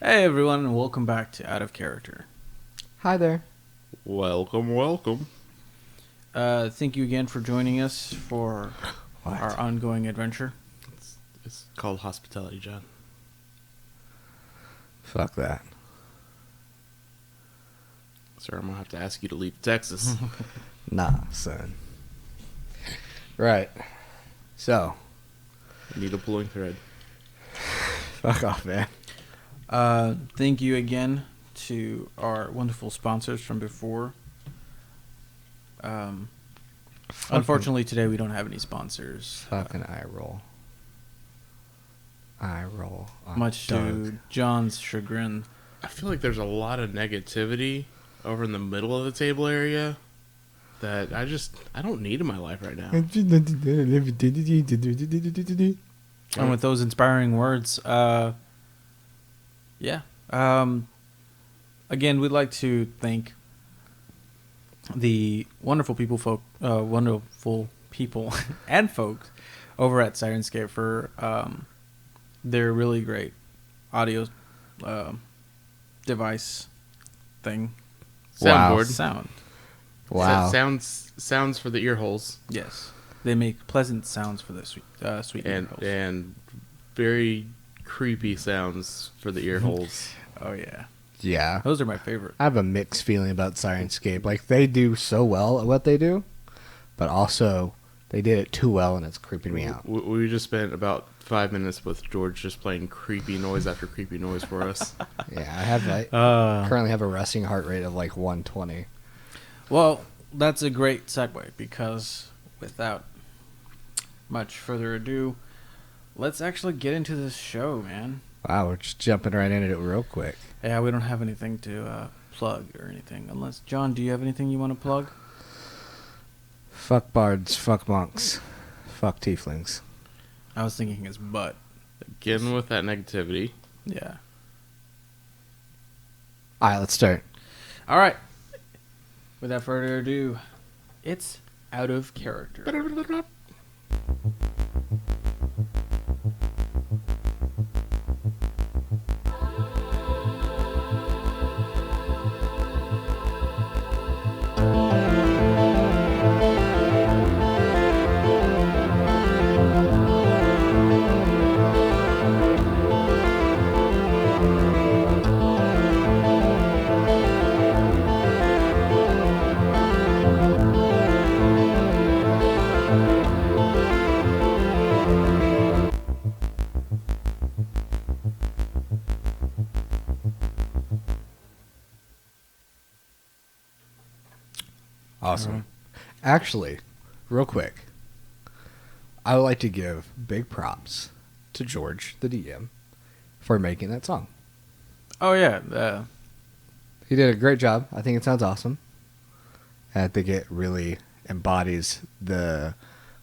Hey everyone, and welcome back to Out of Character. Hi there. Welcome. Thank you again for joining us for What? our ongoing adventure. It's called hospitality, John. Fuck that. Sir, I'm gonna have to ask you to leave Texas. Nah, son. Right. So, Need a pulling thread. fuck off, man. Thank you again to our wonderful sponsors from before. Unfortunately, today we don't have any sponsors. Fucking eye roll. Eye roll. Much to John's chagrin. I feel like there's a lot of negativity over in the middle of the table area that I don't need in my life right now. And with those inspiring words, again, we'd like to thank the wonderful people and folks over at Syrinscape for their really great audio device thing. Wow. Soundboard. Sound. Wow. Sounds for the ear holes. Yes. They make pleasant sounds for the sweet ear holes. And very creepy sounds for the ear holes. Oh, yeah. Yeah. Those are my favorite. I have a mixed feeling about Syrinscape. Like, they do so well at what they do, but also they did it too well and it's creeping me out. We just spent about 5 minutes with George just playing creepy noise after creepy noise for us. Yeah, I have currently have a resting heart rate of like 120. Well, that's a great segue because without much further ado, let's actually get into this show, man. Wow, we're just jumping right into it real quick. Yeah, we don't have anything to plug or anything. Unless, John, do you have anything you want to plug? Fuck bards, fuck monks, fuck tieflings. I was thinking his butt. Again with that negativity. Yeah. All right, let's start. All right. Without further ado, it's Out of Character. Awesome. Actually, real quick, I would like to give big props to George, the DM, for making that song. Oh, yeah. He did a great job. I think it sounds awesome. I think it really embodies the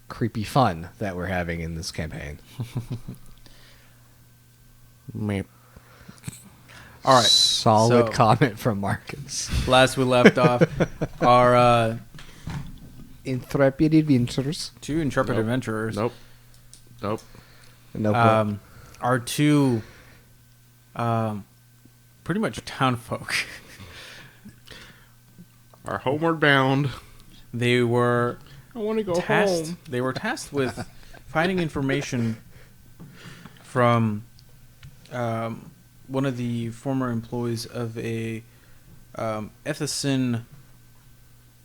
creepy fun that we're having in this campaign. Meep. All right. Solid so- comment from Marcus. Last we left off, our Intrepid adventurers. two intrepid Nope. adventurers. Nope. Nope. Are two pretty much townfolk. Are homeward bound. They were I want to go tasked. home. They were tasked with finding information from one of the former employees of a Ethicin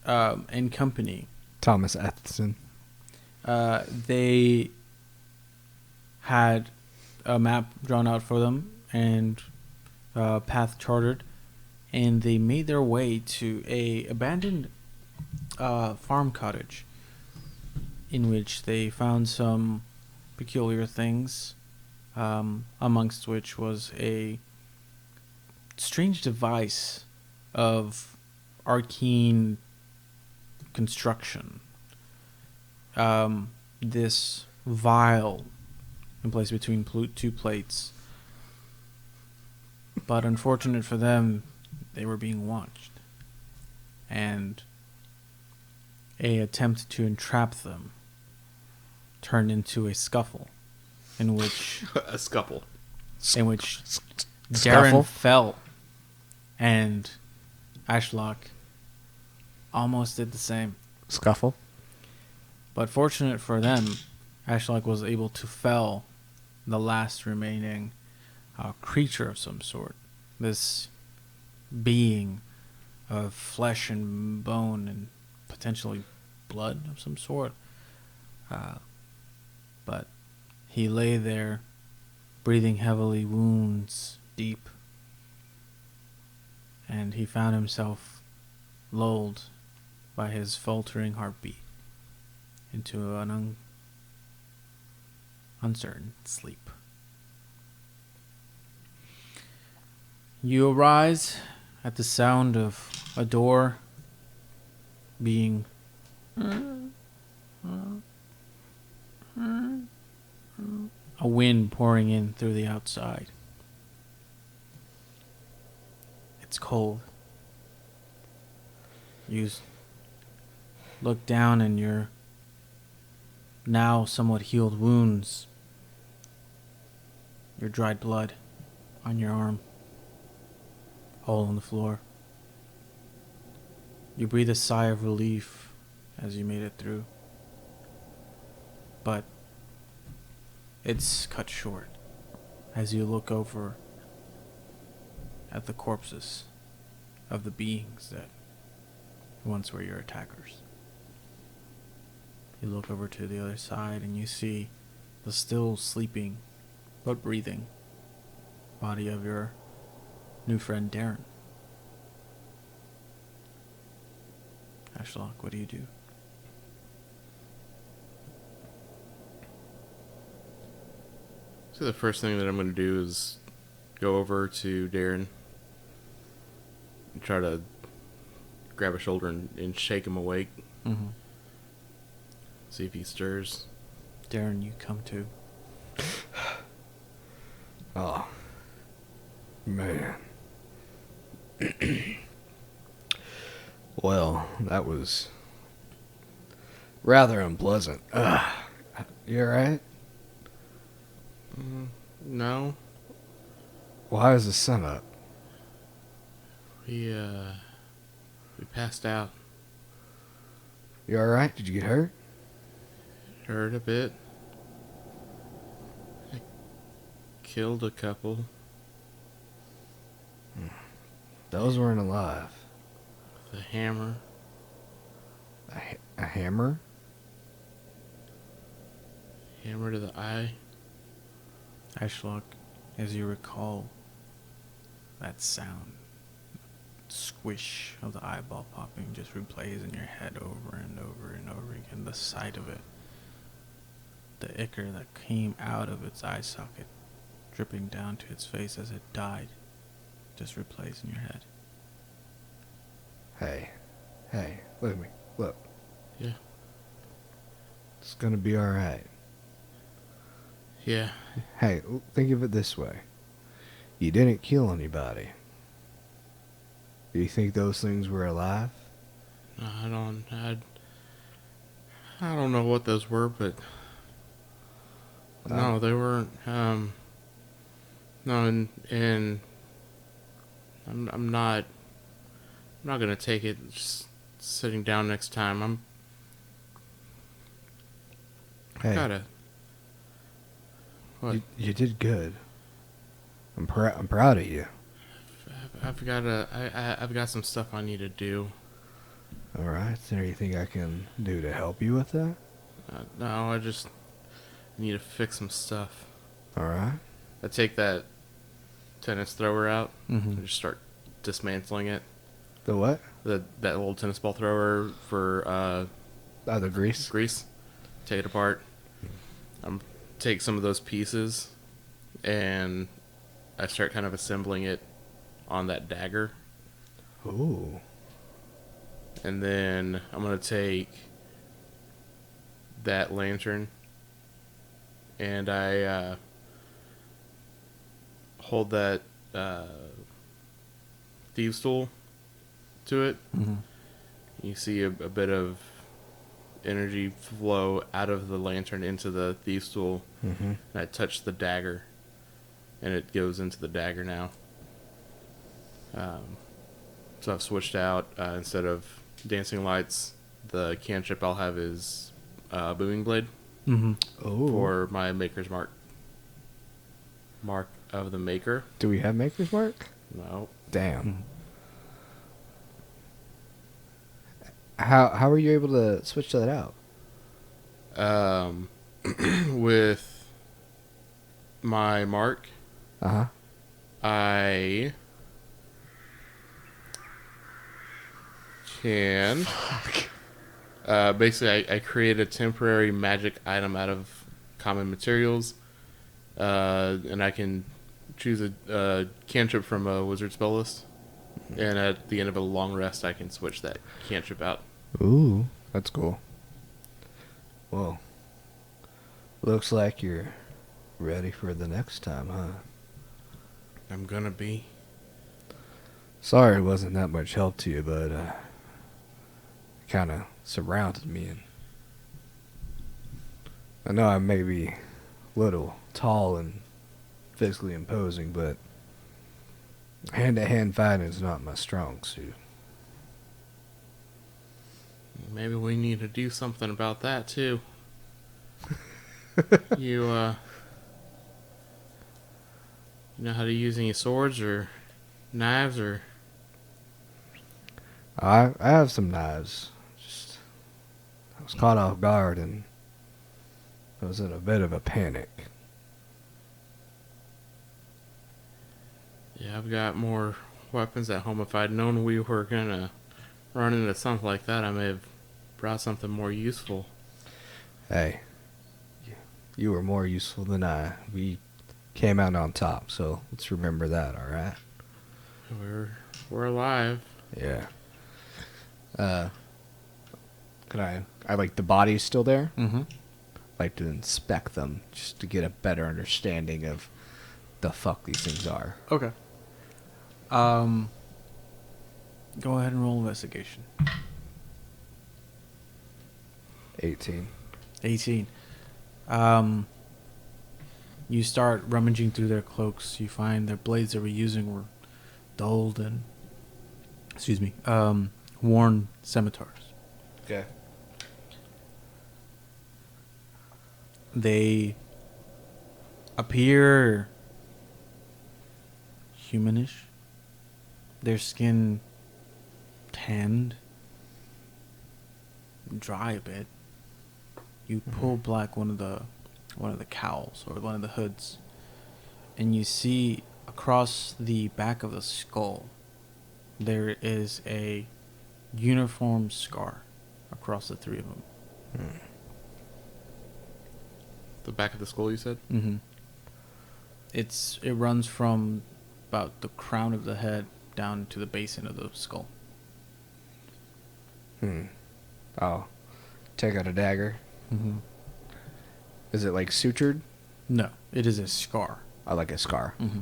and company. Thomas Ethson. They had a map drawn out for them and path charted, and they made their way to a abandoned farm cottage in which they found some peculiar things, amongst which was a strange device of arcane construction. This vial in place between two plates. But unfortunate for them, they were being watched. And a attempt to entrap them turned into a scuffle in which A scuffle. Scuffle? Darren fell, and Ashlock almost did the same. Scuffle? But fortunate for them, Ashlock was able to fell the last remaining creature of some sort. This being of flesh and bone and potentially blood of some sort. But he lay there, breathing heavily, wounds deep. And he found himself lulled by his faltering heartbeat into an uncertain sleep. You arise at the sound of a door being a wind pouring in through the outside. It's cold. You look down and your now somewhat healed wounds, your dried blood on your arm, hole in the floor. You breathe a sigh of relief as you made it through. But it's cut short as you look over at the corpses of the beings that once were your attackers. You look over to the other side and you see the still sleeping but breathing body of your new friend Darren. Ashlock, what do you do? So the first thing that I'm going to do is go over to Darren and try to grab a shoulder and shake him awake. Mm-hmm. See if he stirs. Darren, you come to. Oh, man. Well, that was rather unpleasant. You alright? No. Why is the sun up? We passed out. You alright? Did you get hurt? Hurt a bit. I killed a couple. Those weren't alive. The hammer. A hammer? Hammer to the eye. Ashlock, as you recall that sound, squish of the eyeball popping just replays in your head over and over and over again. The sight of it, the ichor that came out of its eye socket, dripping down to its face as it died, just replays in your head. Hey, look at me. Look. Yeah. It's gonna be alright. Yeah. Hey, think of it this way. You didn't kill anybody. Do you think those things were alive? I don't know what those were, but no, they weren't. No, and I'm not gonna take it. Just sitting down next time. Hey, Gotta. What? you did good. I'm proud of you. I've got some stuff I need to do. All right. Is there anything I can do to help you with that? No, I just need to fix some stuff. All right. I take that tennis thrower out Mm-hmm. and just start dismantling it. The what? That little tennis ball thrower for The grease. grease. Take it apart. Take some of those pieces, and I start kind of assembling it on that dagger. Ooh. And then I'm going to take that lantern, and I hold that thieves tool to it. Mm-hmm. You see a bit of energy flow out of the lantern into the thieves tool. Mm-hmm. And I touch the dagger, and it goes into the dagger now. So I've switched out, instead of dancing lights, the cantrip I'll have is booming blade Mm-hmm. Oh. for my maker's mark. Mark of the maker. Do we have Maker's Mark? No. Damn. How were you able to switch that out? With my mark, Uh-huh. I can basically I create a temporary magic item out of common materials, and I can choose a cantrip from a wizard spell list, and at the end of a long rest I can switch that cantrip out. Ooh, that's cool. Well, looks like you're ready for the next time, huh? I'm gonna be. Sorry it wasn't that much help to you, but kind of surrounded me. And I know I may be a little tall and physically imposing, but hand-to-hand fighting is not my strong suit. Maybe we need to do something about that too. You know how to use any swords or knives or? I have some knives. Just I was caught off guard and I was in a bit of a panic. Yeah, I've got more weapons at home. If I'd known we were gonna run into something like that, I may have brought something more useful. Hey, you were more useful than I. We came out on top, so let's remember that, all right? We're alive. Yeah. Can I like the body's still there? Mm-hmm. Like to inspect them just to get a better understanding of the fuck these things are. Okay. Go ahead and roll investigation. 18. 18. You start rummaging through their cloaks. You find their blades they were using were dulled and, worn scimitars. Okay. They appear humanish. Their skin tanned, dry a bit. You pull back one of the cowls or one of the hoods, and you see across the back of the skull there is a uniform scar across the three of them. The back of the skull, you said? Mm-hmm. It runs from about the crown of the head down to the basin of the skull. I'll take out a dagger. Mm-hmm. Is it like sutured? No, it is a scar. I like a scar. Mm-hmm.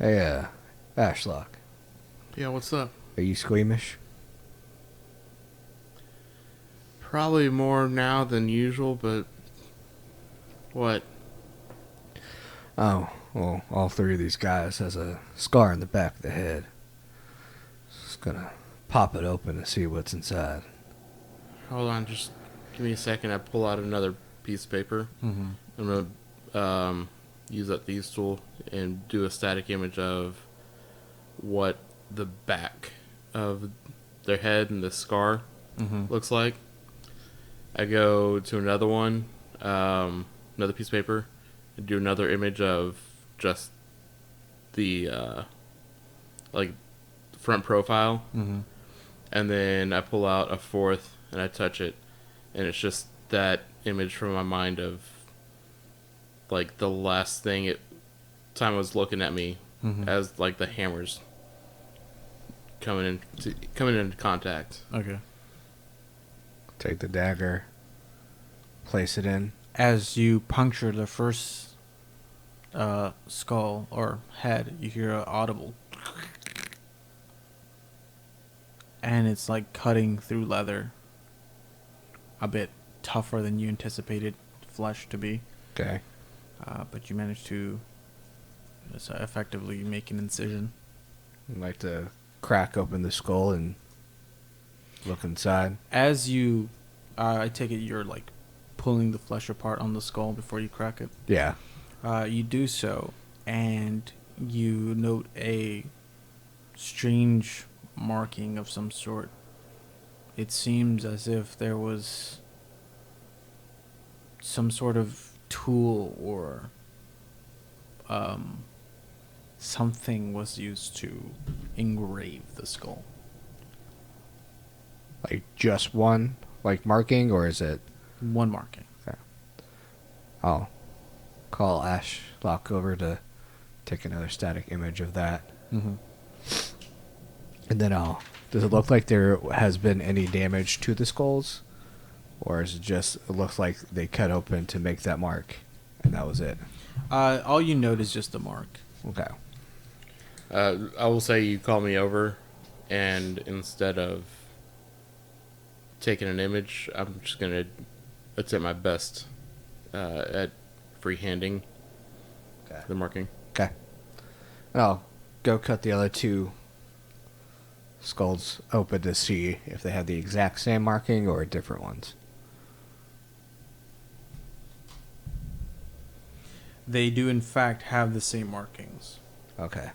Hey, Ashlock, Yeah, what's up? are you squeamish? Probably more now than usual, but what? Oh, well, all three of these guys has a scar in the back of the head. Just gonna pop it open and see what's inside. Hold on, just give me a second. I pull out another piece of paper. Mm-hmm. I'm gonna use that thieves tool and do a static image of what the back of their head and the scar Mm-hmm. looks like. I go to another one, another piece of paper, and do another image of just the like front profile, Mm-hmm. and then I pull out a fourth and I touch it, and it's just that image from my mind of like the last time it was looking at me Mm-hmm. as like the hammers coming into contact. Okay. Take the dagger, place it in. As you puncture the first skull or head, you hear an audible, and it's like cutting through leather. A bit tougher than you anticipated flesh to be, Okay. but you manage to It's effectively make an incision. I'd like to crack open the skull and look inside. As you, I take it you're like pulling the flesh apart on the skull before you crack it. Yeah. You do so, and you note a strange marking of some sort. It seems as if there was some sort of tool or something was used to engrave the skull. Like just one, like marking, or is it? One marking. Okay. I'll call Ashlock over to take another static image of that, Mm-hmm. and then I'll. Does it look like there has been any damage to the skulls, or is it just it looks like they cut open to make that mark, and that was it? All you note is just the mark. Okay. I will say you call me over, and instead of taking an image, I'm just going to attempt my best at freehanding Okay. the marking. Okay. And I'll go cut the other two skulls open to see if they have the exact same marking or different ones. They do, in fact, have the same markings. Okay.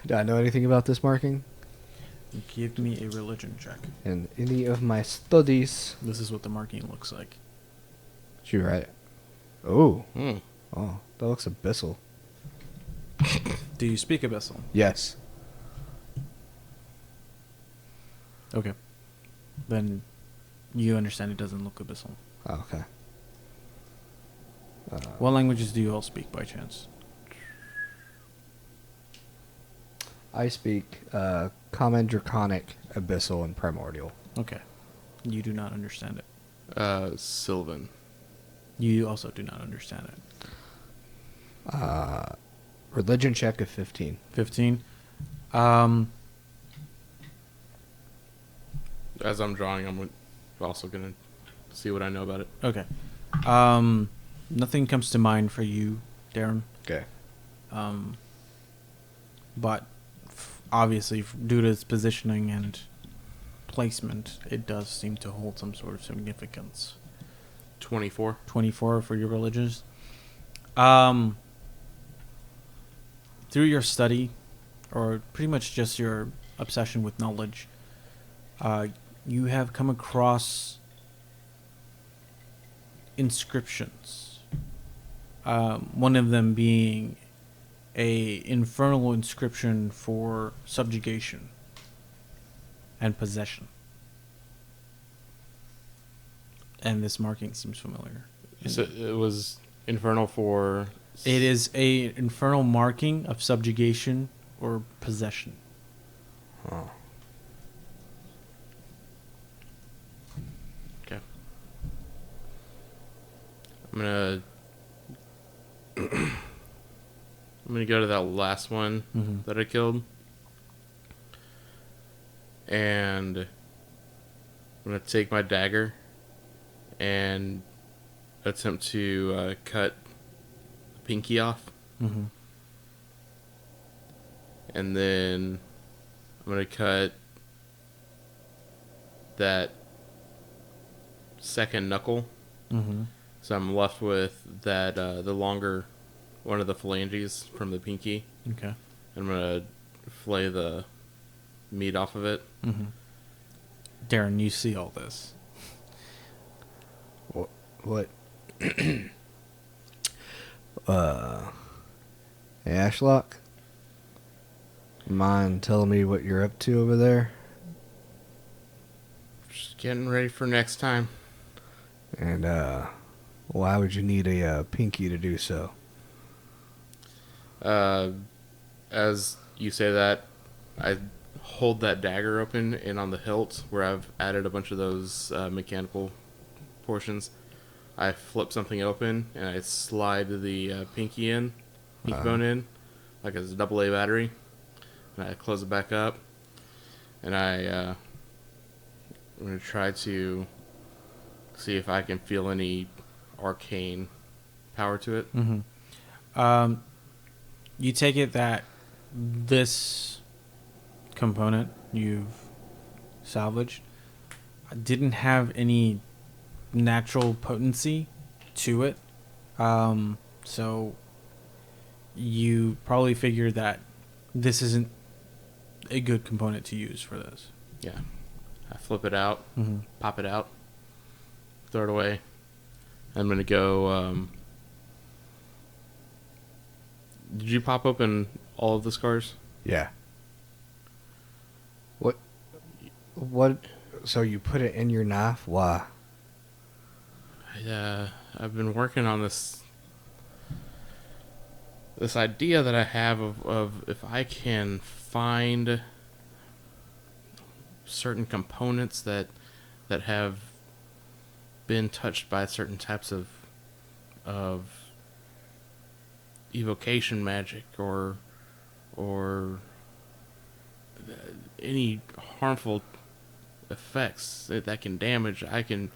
Do I know anything about this marking? Give me a religion check. In any of my studies? This is what the marking looks like. Did you write? Oh. Hmm. Oh, that looks abyssal. Do you speak Abyssal? Yes. Okay. Then you understand it doesn't look Abyssal. Oh, okay. What languages do you all speak by chance? I speak Common, Draconic, Abyssal, and Primordial. Okay. You do not understand it. Sylvan. You also do not understand it. Religion check of 15. 15. As I'm drawing, I'm also going to see what I know about it. Okay. Nothing comes to mind for you, Darren. Okay. But obviously, due to its positioning and placement, it does seem to hold some sort of significance. 24. 24 for your religions. Through your study, or pretty much just your obsession with knowledge, you have come across inscriptions. One of them being a infernal inscription for subjugation and possession. And this marking seems familiar. So it was infernal for... It is a infernal marking of subjugation or possession. Oh. Okay. I'm gonna go to that last one Mm-hmm. that I killed, and I'm gonna take my dagger and attempt to cut the pinky off, Mm-hmm. and then I'm gonna cut that second knuckle. Mm-hmm. So I'm left with that the longer one of the phalanges from the pinky. Okay. I'm gonna flay the meat off of it. Mm-hmm. Darren, you see all this. What? Hey, Ashlock? Mind telling me what you're up to over there? Just getting ready for next time. And, why would you need a pinky to do so? As you say that, I hold that dagger open, and on the hilt, where I've added a bunch of those mechanical portions, I flip something open, and I slide the pinky bone in, like it's a AA battery, and I close it back up, and I'm going to try to see if I can feel any arcane power to it. Mm-hmm. You take it that this component you've salvaged didn't have any natural potency to it. So you probably figured that this isn't a good component to use for this. Yeah. I flip it out, Mm-hmm. pop it out, throw it away. I'm going to go... did you pop open all of the scars? Yeah. What? So you put it in your knife? Why? I've been working on this idea that I have of if I can find certain components that have been touched by certain types of evocation magic or any harmful effects that can damage, I can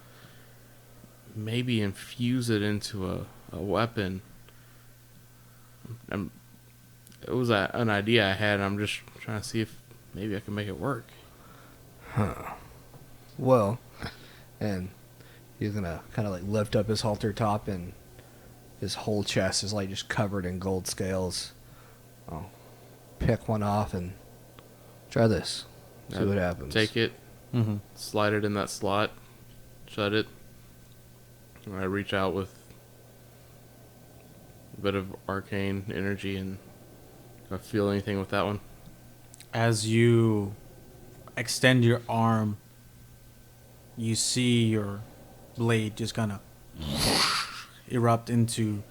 maybe infuse it into a weapon. It was an idea I had, and I'm just trying to see if maybe I can make it work. Huh. Well, and he's gonna kind of like lift up his halter top, and his whole chest is like just covered in gold scales. I'll pick one off and try this. See what happens. Take it, Mm-hmm. slide it in that slot, shut it, and I reach out with a bit of arcane energy, and do I feel anything with that one? As you extend your arm, you see your blade just kind of erupt into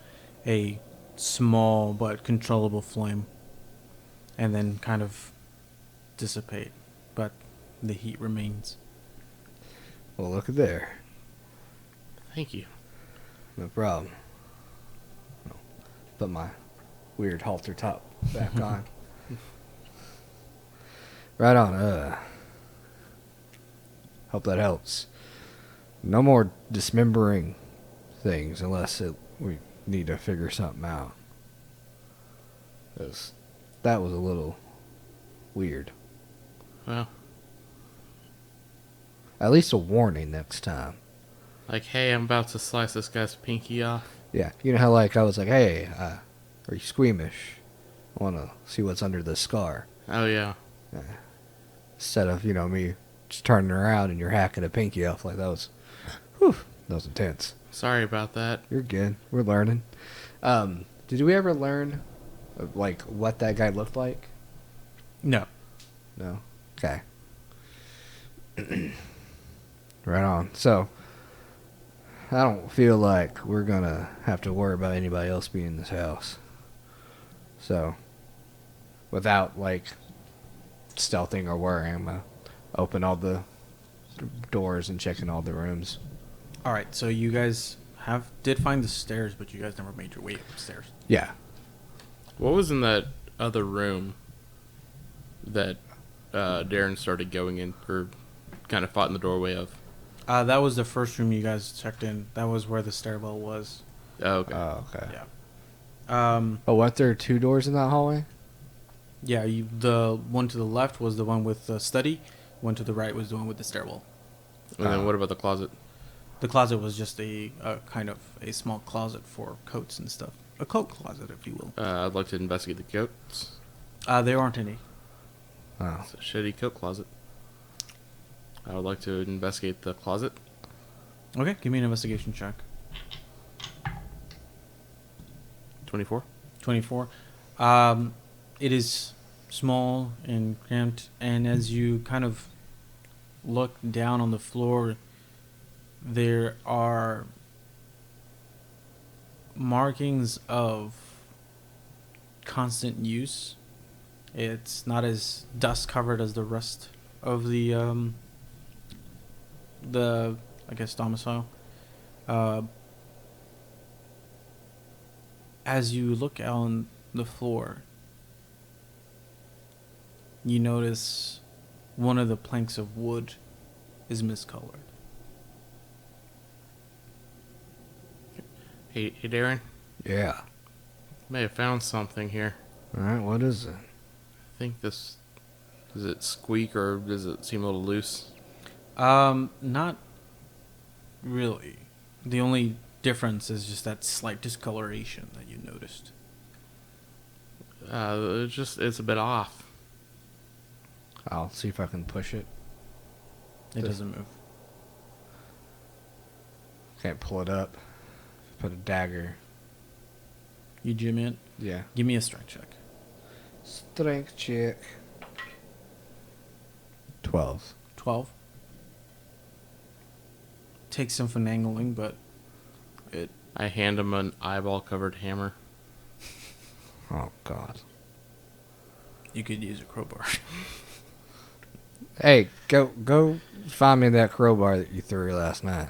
a small but controllable flame and then kind of dissipate, but the heat remains. Well, look at there. Thank you. No problem. Put my weird halter top back on. Right on. Hope that helps. No more dismembering things unless we need to figure something out. 'Cause that was a little weird. Well, At least a warning next time. like, hey, I'm about to slice this guy's pinky off. Yeah, you know how like I was like, hey, are you squeamish? I want to see what's under this scar. Oh, yeah. Instead of, me just turning around and you're hacking a pinky off. Like, that was intense. Sorry about that. You're good. We're learning. Did we ever learn, like, what that guy looked like? No. No? Okay. Right on. So, I don't feel like we're going to have to worry about anybody else being in this house. So, without, like, stealthing or worrying, I'm going to open all the doors and check in all the rooms. All right, so you guys did find the stairs, but you guys never made your way upstairs. Yeah. What was in that other room that Darren started going in, or kind of fought in the doorway of? That was the first room you guys checked in. That was where the stairwell was. Oh, okay. Oh, okay. Yeah. Oh, weren't there 2 doors in that hallway? Yeah, the one to the left was the one with the study. One to the right was the one with the stairwell. And then what about the closet? The closet was just a kind of a small closet for coats and stuff. A coat closet, if you will. I'd like to investigate the coats. There aren't any. Oh. It's a shitty coat closet. I would like to investigate the closet. Okay, give me an investigation check. 24. 24. It is small and cramped, and as you kind of look down on the floor, there are markings of constant use. It's not as dust covered as the rest of the I guess domicile. As you look on the floor, you notice one of the planks of wood is miscolored. Hey, Darren. Yeah. may have found something here. All right, what is it? I think this... Does it squeak or does it seem a little loose? Not really. The only difference is just that slight discoloration that you noticed. It's a bit off. I'll see if I can push it. It doesn't move. Can't pull it up. Put a dagger. You jim it? Yeah. Give me a strength check. Strength check. 12. 12. Takes some finagling, but I hand him an eyeball-covered hammer. Oh, God. you could use a crowbar. Hey, go find me that crowbar that you threw last night.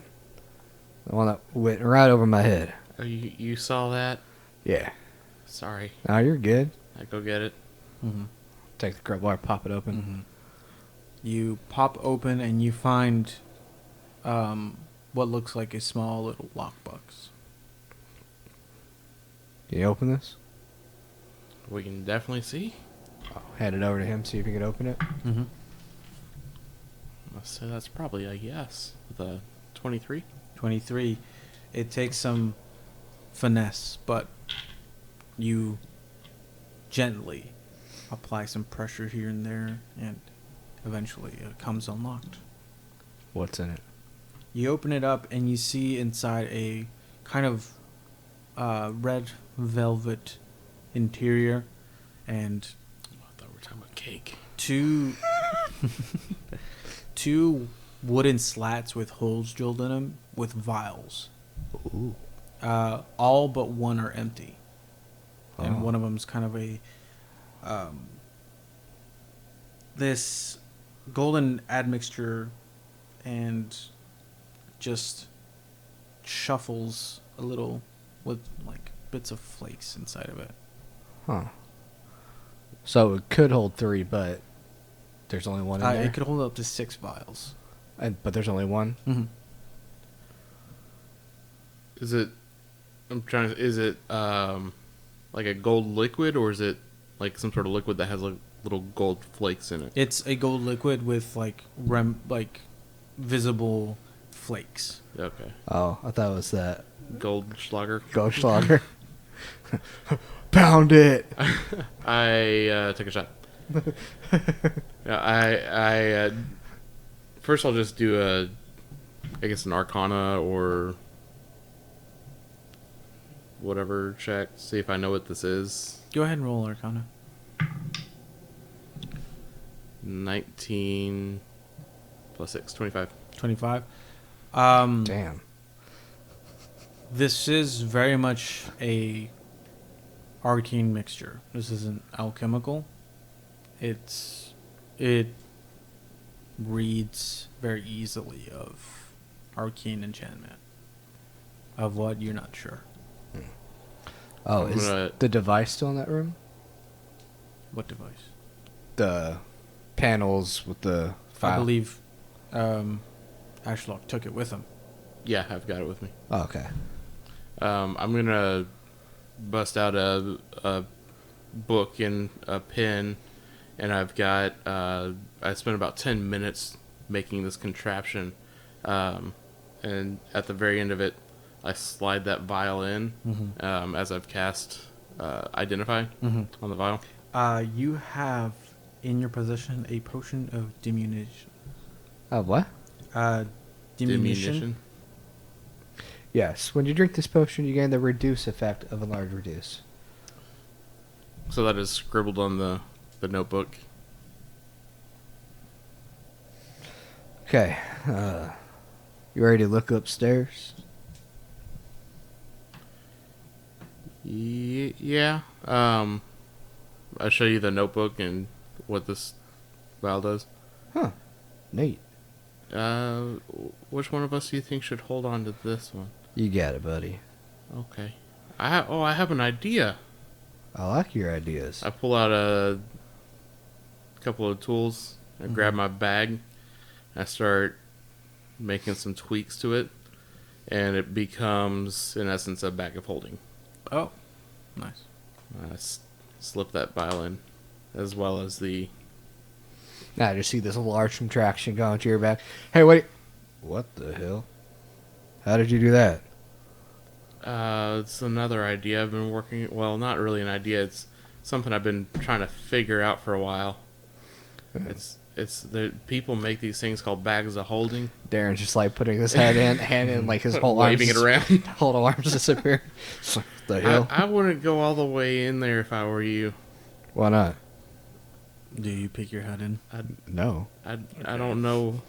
The one that went right over my head. Oh, you saw that? Yeah. Sorry. No, you're good. I go get it. Mm-hmm. Take the crowbar, pop it open. Mm-hmm. You pop open and you find what looks like a small little lockbox. Can you open this? We can definitely see. I'll hand it over to him, see if he can open it. Mm-hmm. I'll say that's probably a yes. With a 23. 23. It takes some finesse, but you gently apply some pressure here and there, and eventually it comes unlocked. What's in it? You open it up and you see inside a kind of red velvet interior and I thought we were talking about cake. two wooden slats with holes drilled in them with vials. Ooh. All but one are empty. And Oh. one of them's kind of a this golden admixture and just shuffles a little with like bits of flakes inside of it. Huh. So it could hold 3, but there's only one in there? It could hold up to 6 vials. But there's only one? Mm-hmm. Is it... Is it like a gold liquid, or is it like some sort of liquid that has like little gold flakes in it? It's a gold liquid with like visible flakes. Okay. Oh, I thought it was that. Goldschlager. Goldschlager. Pound it! I take a shot. Yeah, first I'll just do I guess an Arcana or whatever check, see if I know what this is. Go ahead and roll Arcana. 19 plus 6, 25. 25. Damn. This is very much a arcane mixture. This isn't alchemical. It reads very easily of arcane enchantment. Of what, you're not sure. Oh, I'm is gonna- the device still in that room? What device? The panels with the file. I believe Ashlock took it with him. Yeah, I've got it with me. Oh, okay. I'm gonna bust out a book and a pen, and I've got I spent about 10 minutes making this contraption, and at the very end of it, I slide that vial in as I've cast Identify on the vial. You have in your possession a potion of diminution. What? Diminution. Yes. When you drink this potion, you gain the reduce effect of a large reduce. So that is scribbled on the notebook. Okay. You ready to look upstairs? Yeah. I'll show you the notebook and what this vial does. Huh. Neat. Which one of us do you think should hold on to this one? You got it, buddy. Okay. I have an idea. I like your ideas. I pull out a couple of tools. I grab my bag. I start making some tweaks to it, and it becomes, in essence, a bag of holding. Oh, nice. Slip that vial in, as well as the. Now I just see this large contraction going to your back. Hey, wait. What the hell? How did you do that? It's another idea I've been working. Well, not really an idea. It's something I've been trying to figure out for a while. It's the people make these things called bags of holding. Darren's just like putting his hand in like his whole waving it around. Whole arms disappear. What the hell? I wouldn't go all the way in there if I were you. Why not? Do you pick your head in? No. I don't know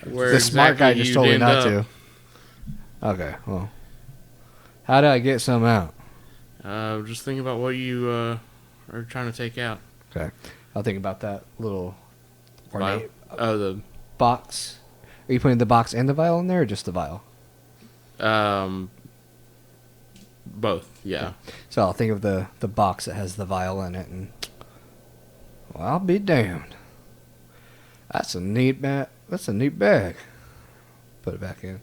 where The smart guy exactly just you'd told me end not up. to. Okay, well. How do I get some out? Just think about what you are trying to take out. Okay. I'll think about that little ornate The box. Are you putting the box and the vial in there or just the vial? both. Yeah. So I'll think of the box that has the vial in it, and well, I'll be damned. That's a neat That's a neat bag. Put it back in.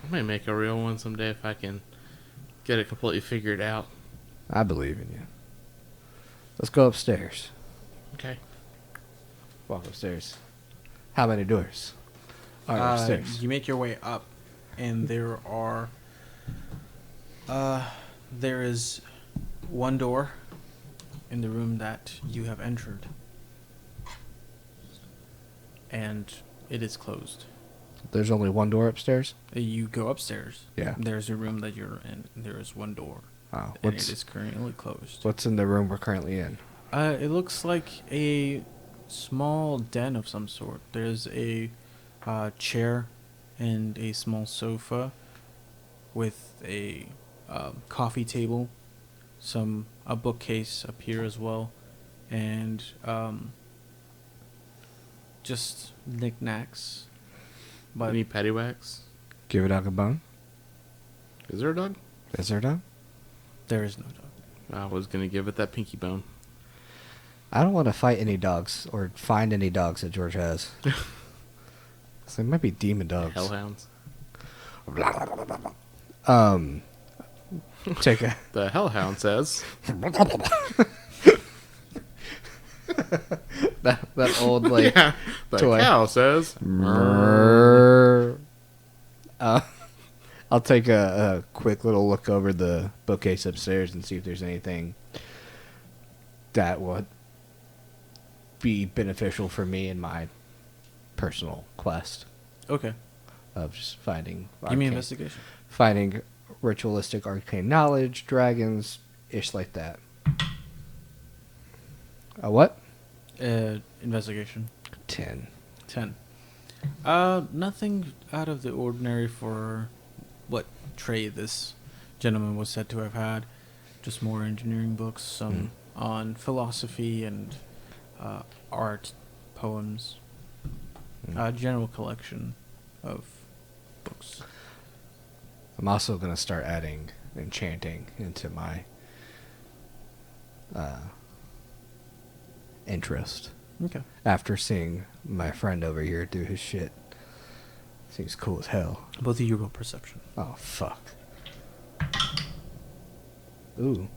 I may make a real one someday if I can get it completely figured out. I believe in you. Let's go upstairs. Okay. Walk upstairs. How many doors are upstairs? You make your way up, and there is one door in the room that you have entered, and it is closed. There's only one door upstairs? You go upstairs. Yeah. There's a room that you're in. There is one door, Oh, and it is currently closed. what's in the room we're currently in? It looks like a small den of some sort. There's a chair and a small sofa with a coffee table, a bookcase up here as well, and just knickknacks. But Any paddywhacks? Give a dog a bone. Is there a dog? Is there a dog? there is no dog. I was gonna give it that pinky bone. I don't want to fight any dogs or find any dogs that George has. 'Cause they might be demon dogs. Hellhounds. Take a The hellhound says. that old like Yeah. The toy. cow says. I'll take a quick little look over the bookcase upstairs and see if there's anything that would be beneficial for me in my personal quest Okay. of just finding Give me arcane- investigation. finding ritualistic arcane knowledge, dragons, ish like that. A what? Investigation. 10. 10. Nothing out of the ordinary for what trade this gentleman was said to have had. Just more engineering books, some on philosophy and art, poems. A general collection of books. I'm also going to start adding enchanting into my interest. Okay. After seeing my friend over here do his shit. Seems cool as hell. Both of you roll perception. Oh, fuck. Ooh.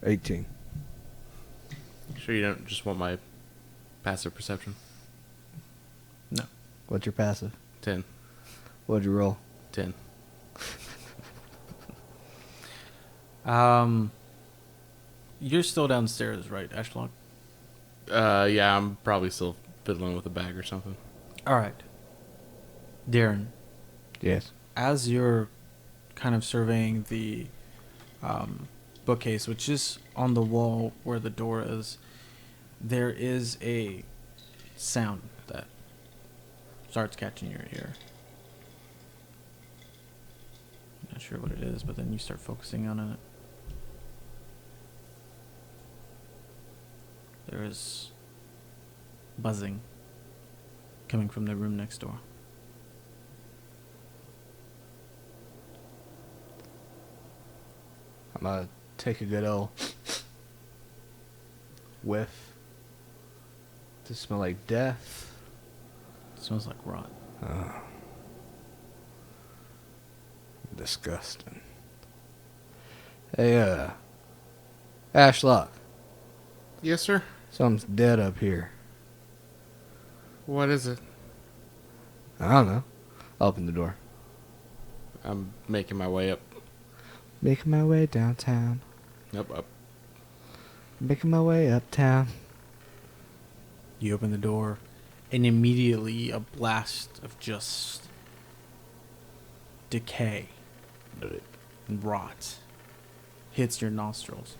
18. Sure you don't just want my passive perception? No. What's your passive? 10. What'd you roll? 10. You're still downstairs, right, Ashlock? Yeah, I'm probably still fiddling with a bag or something. All right. Darren, Yes. as you're kind of surveying the bookcase, which is on the wall where the door is, there is a sound that starts catching your ear. Not sure what it is, but then you start focusing on it. There is buzzing coming from the room next door. I'm going to take a good old whiff. Does it smell like death? It smells like rot. Disgusting. Hey, Ashlock, Yes, sir. something's dead up here. What is it? I don't know. Open the door. I'm making my way up. Making my way downtown. Nope, up. Making my way uptown. You open the door, and immediately a blast of just decay and rot hits your nostrils.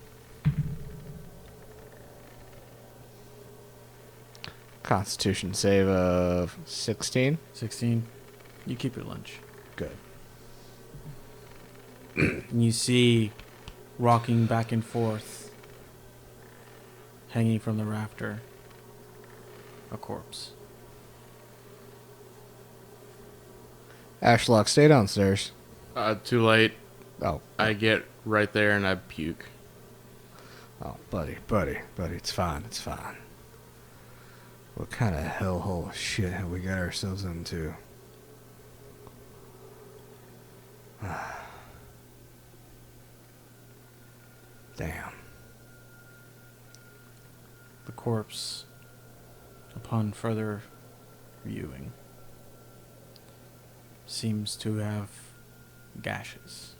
Constitution save of 16. 16. You keep your lunch. Good. And you see, rocking back and forth, hanging from the rafter, a corpse. Ashlock, stay downstairs. Too late. Oh. I get right there and I puke. Oh, buddy, it's fine, it's fine. What kind of hellhole shit have we got ourselves into? Damn. The corpse, upon further viewing, seems to have gashes,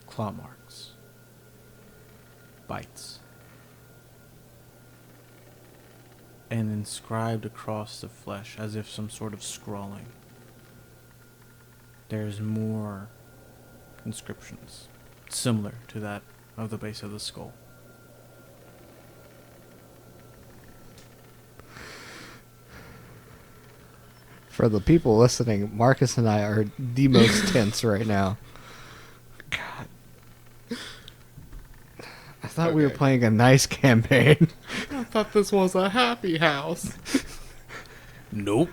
claw marks, bites, and inscribed across the flesh as if some sort of scrawling. There's more inscriptions similar to that of the base of the skull. For the people listening, Marcus and I are the most tense right now. God. I thought we were Okay. playing a nice campaign. I thought this was a happy house. Nope.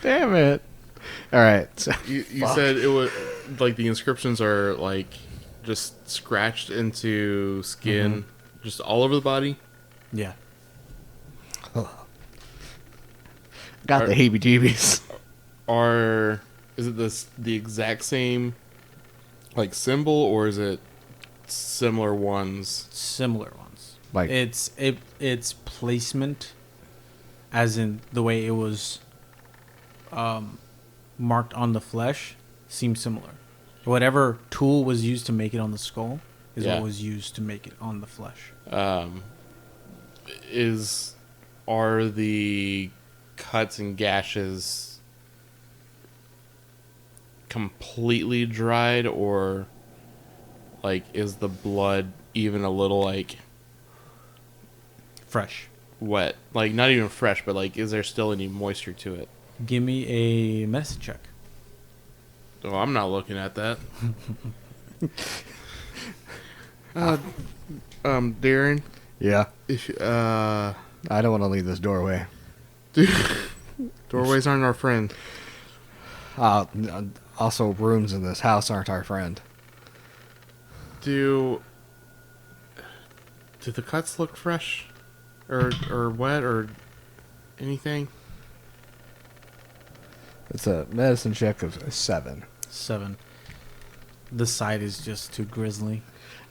Damn it. Alright. So, You said it was like the inscriptions are like just scratched into skin, just all over the body. Yeah. got the heebie-jeebies. Is it the exact same like symbol, or is it similar ones? Similar ones. Like- its placement, as in the way it was marked on the flesh, seems similar. Whatever tool was used to make it on the skull is Yeah. what was used to make it on the flesh. Are the cuts and gashes completely dried, or like is the blood even a little like Fresh. wet? Like not even fresh, but like is there still any moisture to it? Give me a medicine check. Oh, I'm not looking at that. Darren, Yeah. if I don't want to leave this doorway. doorways aren't our friend. Also, rooms in this house aren't our friend. Do the cuts look fresh, or wet, or anything? It's a medicine check of 7. 7. The side is just too grisly.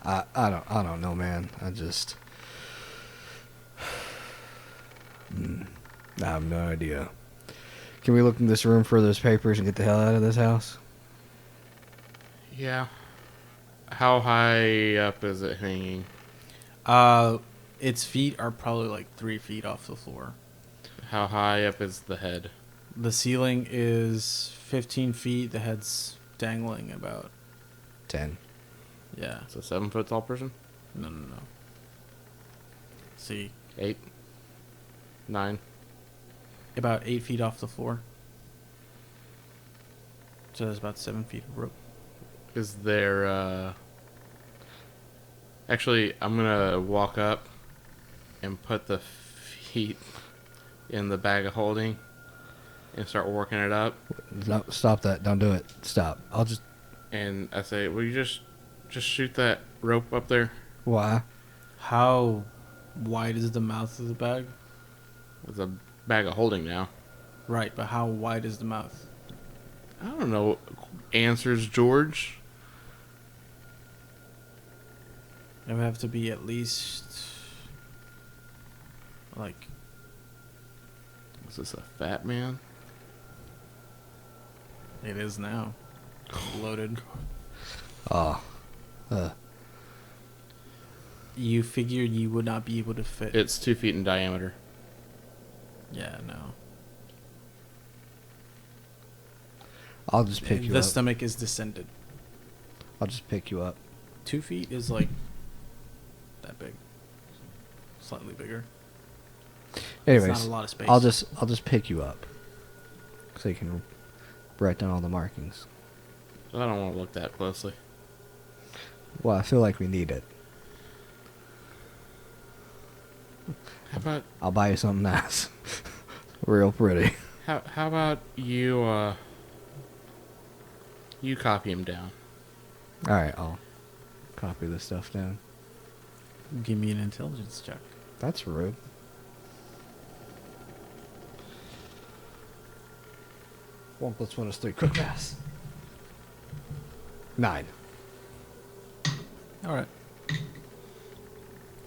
I don't know, man. I just I have no idea. Can we look in this room for those papers and get the hell out of this house? Yeah. How high up is it hanging? Its feet are probably like 3 feet off the floor. How high up is the head? The ceiling is 15 feet. The head's dangling about. 10. Yeah. It's a 7-foot tall person? No. See, 8? 9? about 8 feet off the floor. So that's about 7 feet of rope. Is there, Actually, I'm gonna walk up and put the feet in the bag of holding and start working it up. No, stop that. Don't do it. Stop. I'll just... And I say, will you just shoot that rope up there? Why? How wide is the mouth of the bag? It's a bag of holding now. Right, but how wide is the mouth? I don't know. Answers George. It would have to be at least like Is this a fat man? it is now. Loaded. Oh. You figured you would not be able to fit. It's 2 feet in diameter. Yeah, no. I'll just pick you The up. stomach is descended. I'll just pick you up. 2 feet is like that big. Slightly bigger. Anyways, not a lot of space. I'll just pick you up, so you can write down all the markings. I don't want to look that closely. Well, I feel like we need it. How about I'll buy you something nice, real pretty. how about you you copy him down? All right, I'll copy this stuff down. Give me an intelligence check. That's rude. One plus one is three. Quick pass. 9. All right.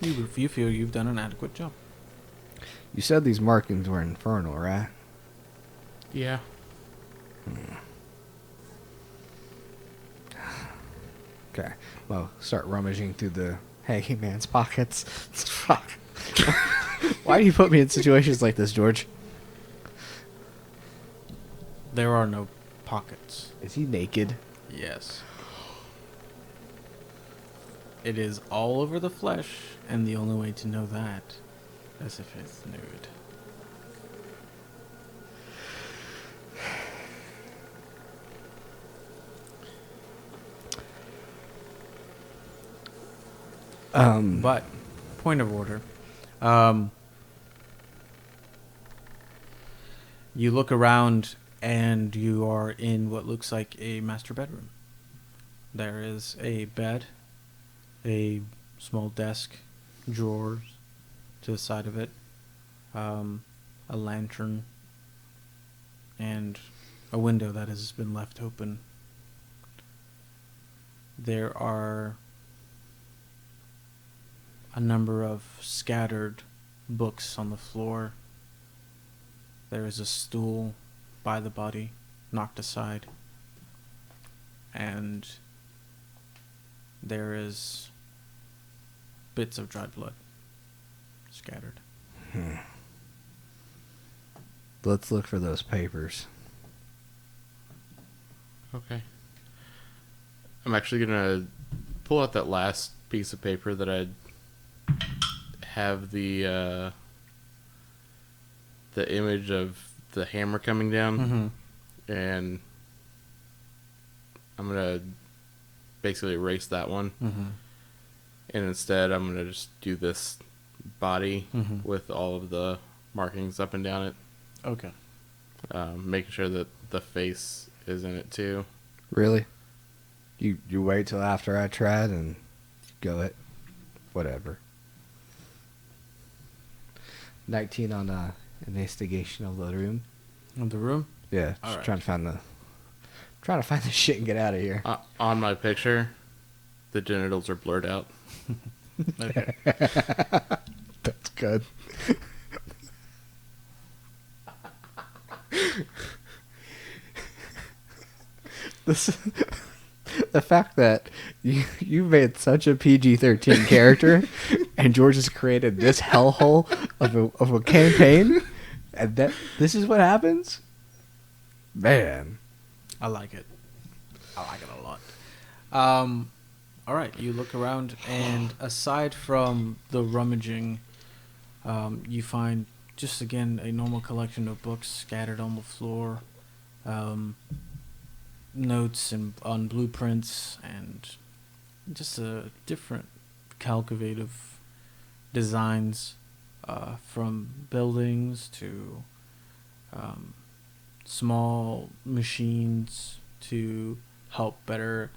You feel you've done an adequate job. You said these markings were infernal, right? Yeah. Okay. Well, start rummaging through the hanging man's pockets. Fuck. Why do you put me in situations like this, George? There are no pockets. Is he naked? Yes. It is all over the flesh, and the only way to know that is if it's nude. But, point of order. You look around and you are in what looks like a master bedroom. There is a bed, a small desk, drawers to the side of it, a lantern, and a window that has been left open. There are a number of scattered books on the floor. There is a stool by the body, knocked aside. And there is bits of dried blood scattered. Let's look for those papers. Okay. I'm actually gonna pull out that last piece of paper that I have the image of the hammer coming down, Mm-hmm. and I'm gonna basically erase that one, Mm-hmm. and instead I'm gonna just do this body Mm-hmm. with all of the markings up and down it, Okay. making sure that the face is in it too. Really? You wait till after I tried and go it. Whatever. 19 on investigation of the room. In the room? Yeah, just Alright. trying to find the shit and get out of here. On my picture, the genitals are blurred out. Okay. That's good. This, the fact that you made such a PG-13 character, and George has created this hellhole of a campaign, and that this is what happens, man. I like it. I like it a lot. All right, you look around, and aside from the rummaging, you find just again a normal collection of books scattered on the floor, notes and on blueprints, and just a different calculative designs, from buildings to small machines to help better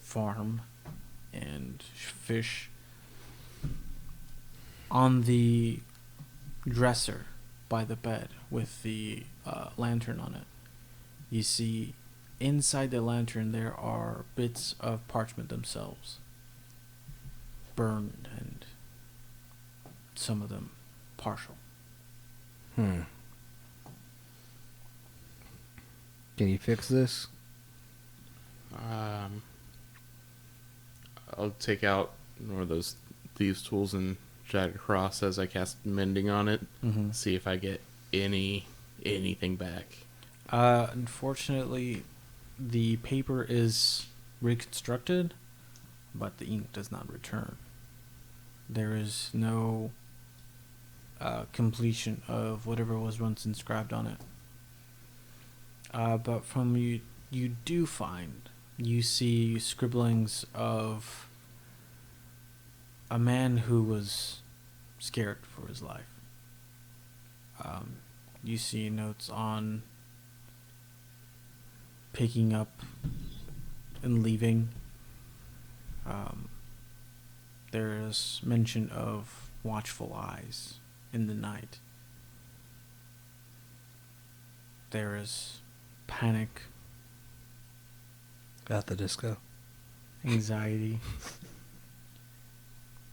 farm and fish. On the dresser by the bed with the lantern on it, you see inside the lantern there are bits of parchment themselves. burned and some of them partial. Can you fix this? I'll take out one of those thieves' tools and drag it across as I cast mending on it. Mm-hmm. See if I get anything back. Unfortunately, the paper is reconstructed, but the ink does not return. There is no completion of whatever was once inscribed on it. But from you do find, you see scribblings of a man who was scared for his life. You see notes on picking up and leaving. There is mention of watchful eyes in the night. There is panic, At the disco. anxiety,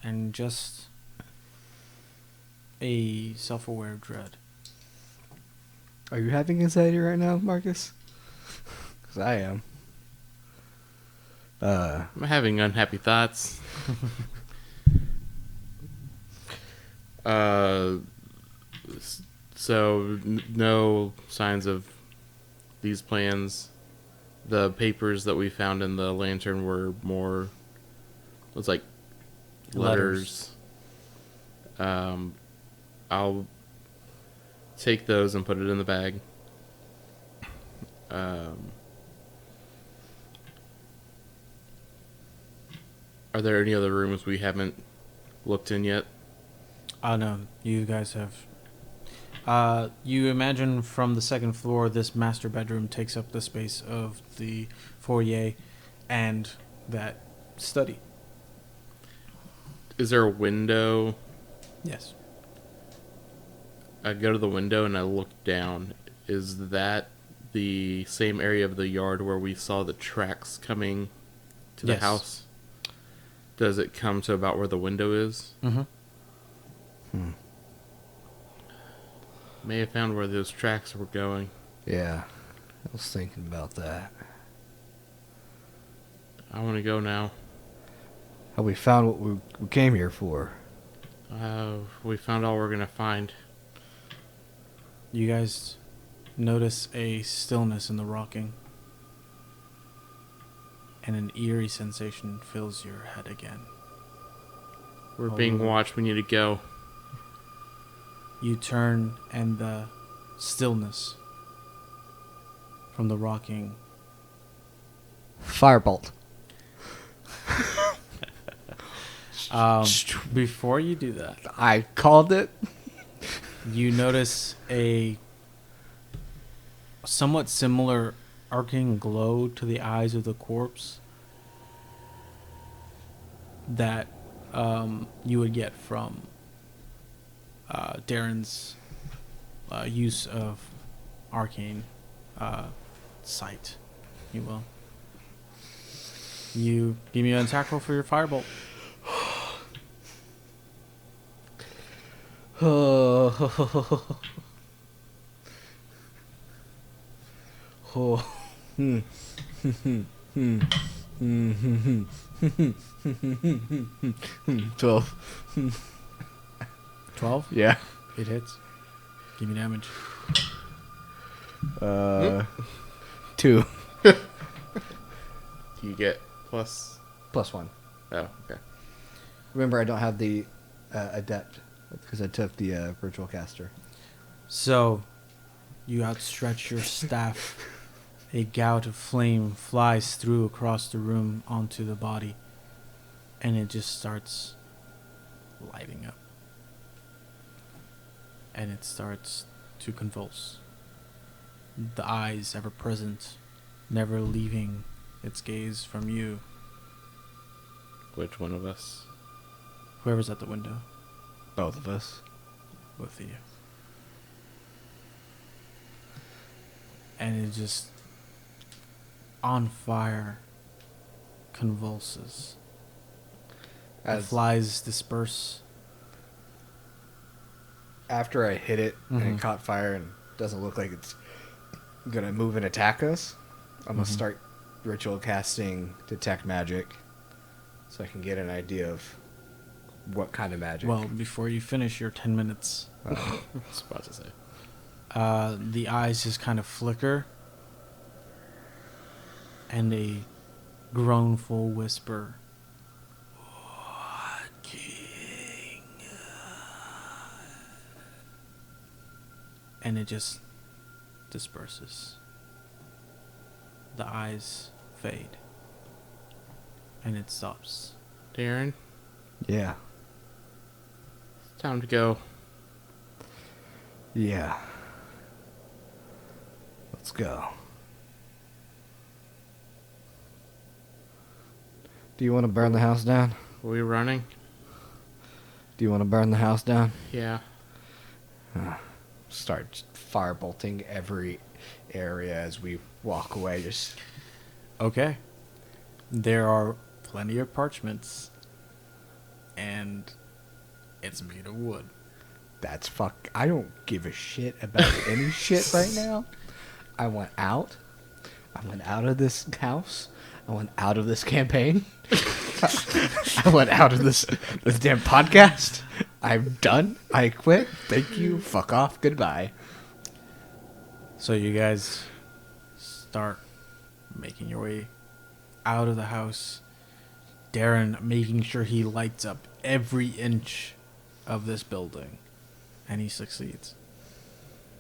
and just a self-aware dread. Are you having anxiety right now, Marcus? Because I am. I'm having unhappy thoughts. So no signs of these plans. The papers that we found in the lantern were more, it was like letters. I'll take those and put it in the bag. Are there any other rooms we haven't looked in yet? No, you guys have. You imagine from the second floor, this master bedroom takes up the space of the foyer and that study. Is there a window? Yes. I go to the window and I look down. Is that the same area of the yard where we saw the tracks coming to the Yes. house? Does it come to about where the window is? Mm-hmm. May have found where those tracks were going. Yeah. I was thinking about that. I want to go now. Have we found what we came here for? We found all we're going to find. You guys notice a stillness in the rocking, and an eerie sensation fills your head again. We're being watched. We need to go. You turn, and the stillness from the rocking. Firebolt. Before you do that, I called it. you notice a somewhat similar arcing glow to the eyes of the corpse that you would get from Darren's use of arcane sight, you will. You give me an attack roll for your firebolt. $12. 12? Yeah. It hits. Give me damage. 2. Do you get plus? +1. Oh, okay. Remember, I don't have the adept because I took the virtual caster. So, you outstretch your staff. A gout of flame flies through across the room onto the body, and it just starts lighting up. And it starts to convulse. The eyes ever present, never leaving its gaze from you. Which one of us? Whoever's at the window. Both of us. Both of you. And it just, on fire, convulses. The flies disperse. After I hit it and it caught fire and doesn't look like it's gonna move and attack us, I'm gonna start ritual casting detect magic, so I can get an idea of what kind of magic. Well, before you finish your 10 minutes, I was about to say. the eyes just kind of flicker, and a groanful whisper. "What king?" And it just disperses. The eyes fade, and it stops. Darren, Yeah. it's time to go. Yeah. Let's go. Do you want to burn the house down? Are we running? Do you want to burn the house down? Yeah. Start firebolting every area as we walk away. Just Okay. There are plenty of parchments, and it's made of wood. that's fuck. I don't give a shit about any shit right now. I want out. I want out of this house. I want out of this campaign. I want out of this damn podcast. I'm done. I quit. Thank you. Fuck off. Goodbye. So you guys start making your way out of the house. Darren making sure he lights up every inch of this building, and he succeeds.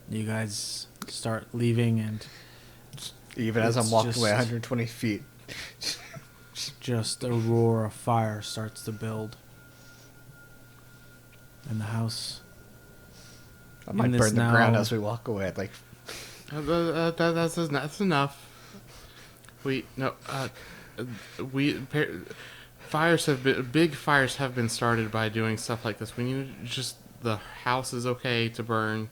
You guys start leaving, and Even as I'm It's walking just- away 120 feet. just a roar of fire starts to build in the house. I might this burn the ground now- as we walk away. Like, That's enough. Big fires have been started by doing stuff like this. We need just the house is okay to burn.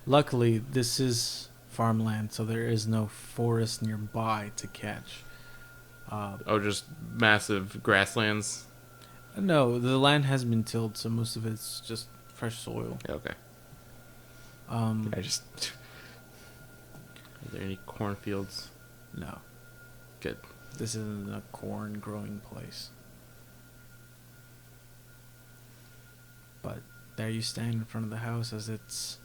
Luckily, this is farmland, so there is no forest nearby to catch. Just massive grasslands. No, the land has been tilled, so most of it's just fresh soil. Yeah, okay. I just. Are there any cornfields? No, Good. this isn't a corn growing place. But there you stand in front of the house as it's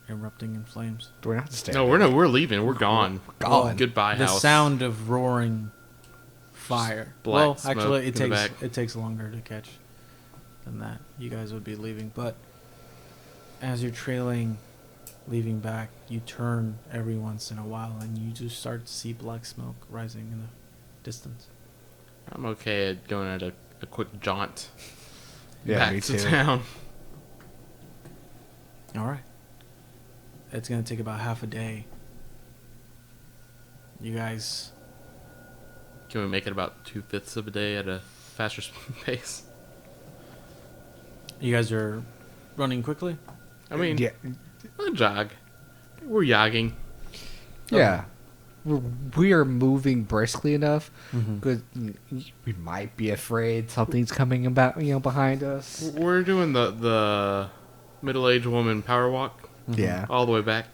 erupting in flames. We're not staying. No, we're no, we're leaving. We're gone. gone. Goodbye, The house. sound of roaring fire. black Well, smoke actually, in the back. it takes longer to catch than that. You guys would be leaving, but as you're leaving back, you turn every once in a while, and you just start to see black smoke rising in the distance. I'm okay at going at a quick jaunt Yeah, back me to too. town. All right. It's gonna take about half a day. You guys, Can we make it about 2/5 of a day at a faster pace? you guys are running quickly. I mean, Yeah. a jog. We're yogging. Yeah. We are moving briskly enough Mm-hmm. because we might be afraid something's coming about, behind us. We're doing the middle-aged woman power walk Yeah. all the way back.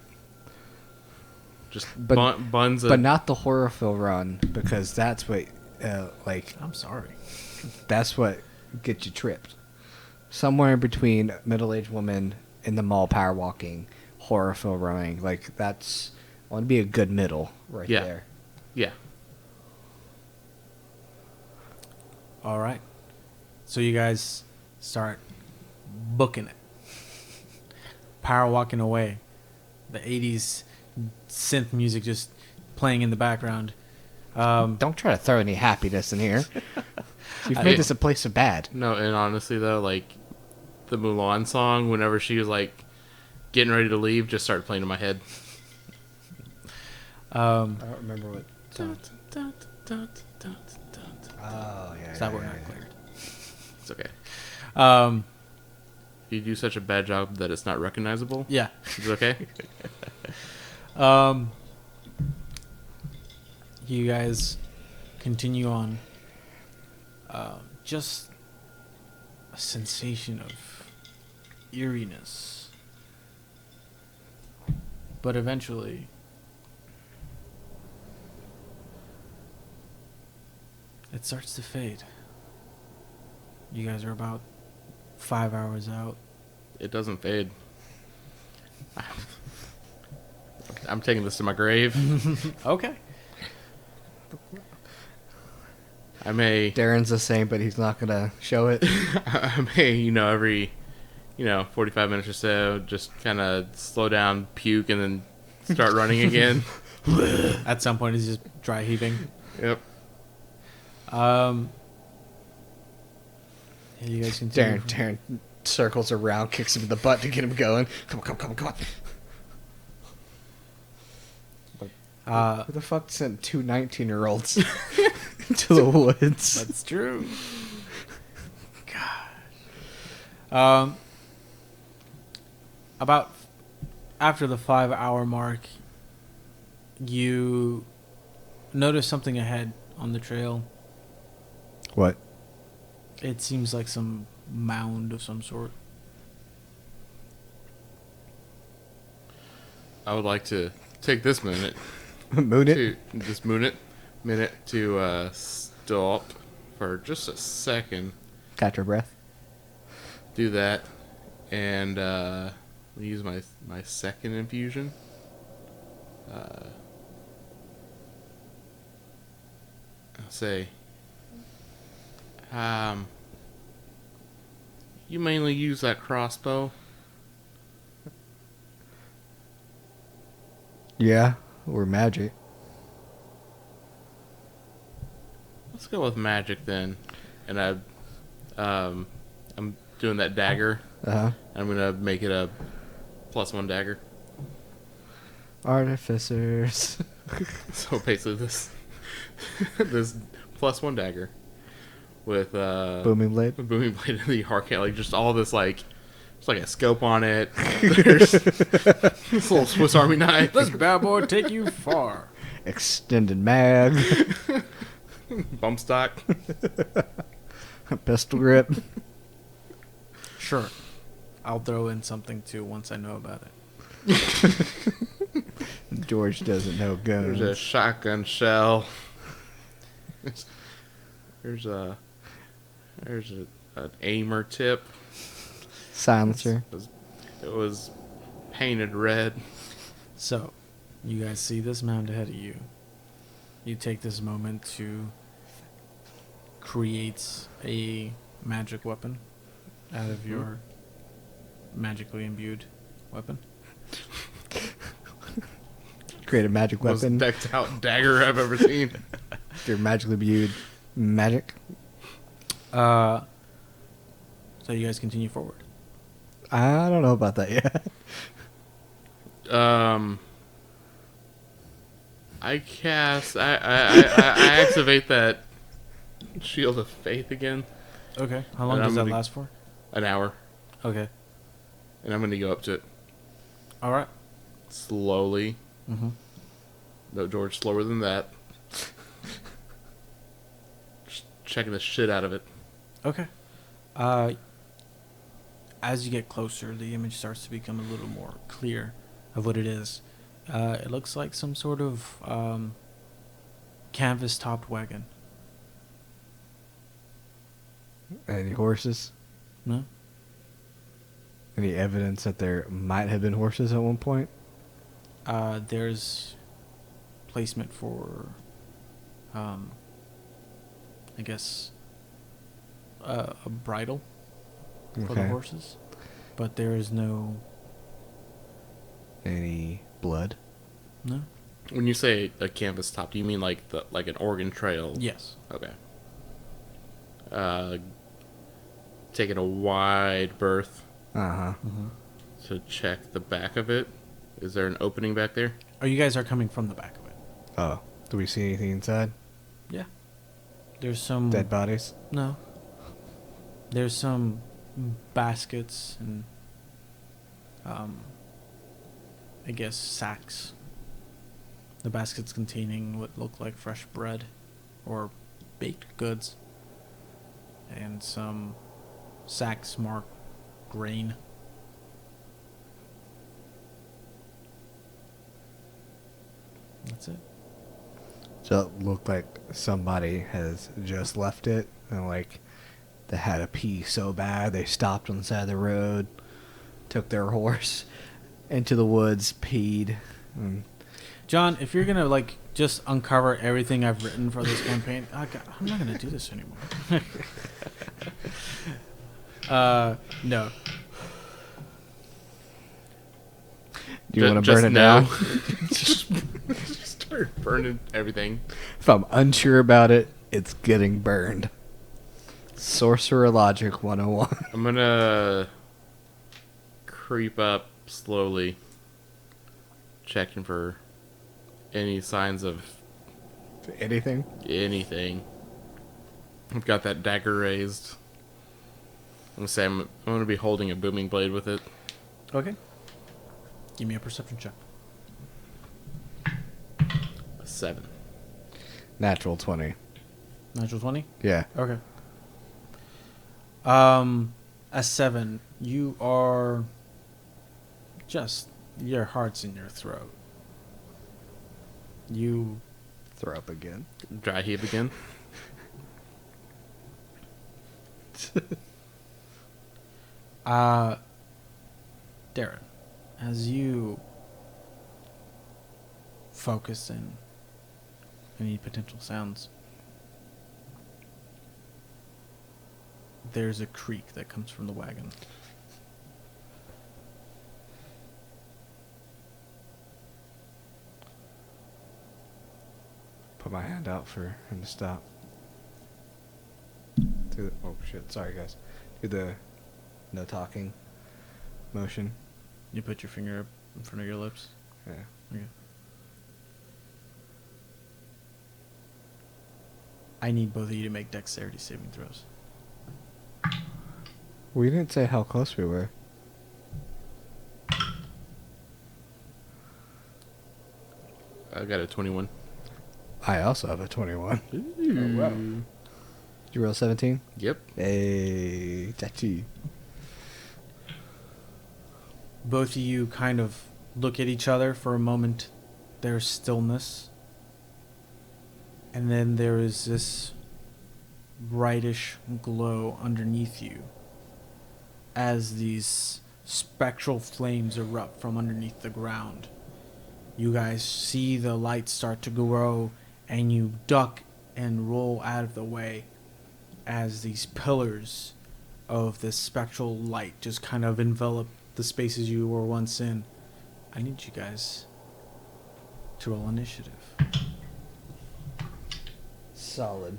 Just But- buns of But not the Horrorfield run, because that's what, I'm sorry. that's what gets you tripped. Somewhere in between middle-aged woman in the mall power walking, Horrorfield running, that's, I want to be a good middle right Yeah. there. yeah. All right. So you guys start booking it. Power walking away. The 80s synth music just playing in the background. Don't try to throw any happiness in here. You've I- made this a place of bad. No, and honestly though, the Mulan song, whenever she was getting ready to leave, just started playing in my head. I don't remember what. It's Oh, yeah. Is that word not cleared? okay. You do such a bad job that it's not recognizable. Yeah. Is it okay? You guys continue on. Just a sensation of eeriness. But eventually, it starts to fade. You guys are about 5 hours out. It doesn't fade. I'm taking this to my grave. Okay. I may, Darren's the same, but he's not gonna show it. I may, every, 45 minutes or so, just kind of slow down, puke, and then start running again. At some point, he's just dry heaving. Yep. Yeah, you guys continue. Darren circles around, kicks him in the butt to get him going. Come on. Who the fuck sent two 19-year-olds into the woods? That's true. God. About after the 5-hour mark, you notice something ahead on the trail. What? It seems like some mound of some sort. I would like to take this minute Moon it? to just minute to stop for just a second. Catch your breath. Do that, and use my second infusion. I'll say, you mainly use that crossbow. Yeah, or magic. Let's go with magic then. And I'm doing that dagger. Uh-huh. I'm gonna make it a +1 dagger. Artificers. So basically, this +1 dagger with Booming blade. booming blade in the arcane, like just all this like. It's like a scope on it. There's this little Swiss Army knife. This bad boy take you far. Extended mag. Bump stock. Pistol grip. Sure. I'll throw in something too once I know about it. George doesn't know guns. There's a shotgun shell. There's an aimer tip. Silencer. It was painted red. So, you guys see this mound ahead of you. You take this moment to create a magic weapon out of your magically imbued weapon. Create a magic weapon. Most decked out dagger I've ever seen. Your magically imbued magic. So you guys continue forward. I don't know about that yet. I cast. I activate that shield of faith again. Okay. How long And does that I'm gonna- last for? An hour, Okay. and I'm gonna go up to it All right. slowly. Mm-hmm. No, George, slower than that. Just checking the shit out of it. Okay. As you get closer, the image starts to become a little more clear of what it is. It looks like some sort of canvas-topped wagon. Any horses? No? Any evidence that there might have been horses at one point? There's placement for, I guess, a bridle for the horses, but there is no. Any blood? No. When you say a canvas top, do you mean like an Oregon Trail? Yes. Okay. Taking a wide berth Uh-huh. Mm-hmm. to check the back of it. Is there an opening back there? Oh, you guys are coming from the back of it. Oh. Do we see anything inside? Yeah. There's some Dead bodies? No. There's some baskets and, I guess, sacks. The baskets containing what look like fresh bread or baked goods. And some sacks mark grain. That's it. So it looked like somebody has just left it, and like they had a pee so bad they stopped on the side of the road, took their horse into the woods, peed. And John, if you're gonna like just uncover everything I've written for this campaign, I'm not gonna do this anymore. No. do you want to Just burn it no. down? Just start burning everything. If I'm unsure about it, it's getting burned. Sorcerer Logic 101. I'm gonna creep up slowly, checking for any signs of Anything? anything. I've got that dagger raised. I'm gonna say I'm gonna be holding a booming blade with it. Okay. Give me a perception check. A 7. Natural 20. Natural 20? Yeah. Okay. A 7. You are just, your heart's in your throat. You, Throw up again. Dry heave again. Darren, as you focus in any potential sounds, there's a creak that comes from the wagon. Put my hand out for him to stop. Do the, oh shit, sorry guys. Do the no talking motion. You put your finger up in front of your lips. Yeah. Okay. I need both of you to make dexterity saving throws. We didn't say how close we were. I got a 21. I also have a 21. Ooh. wow. Did you roll 17? Yep. Hey, Chachi. Both of you kind of look at each other for a moment. There's stillness. And then there is this brightish glow underneath you as these spectral flames erupt from underneath the ground. You guys see the light start to grow, and you duck and roll out of the way as these pillars of this spectral light just kind of envelop the spaces you were once in. I need you guys to roll initiative. Solid.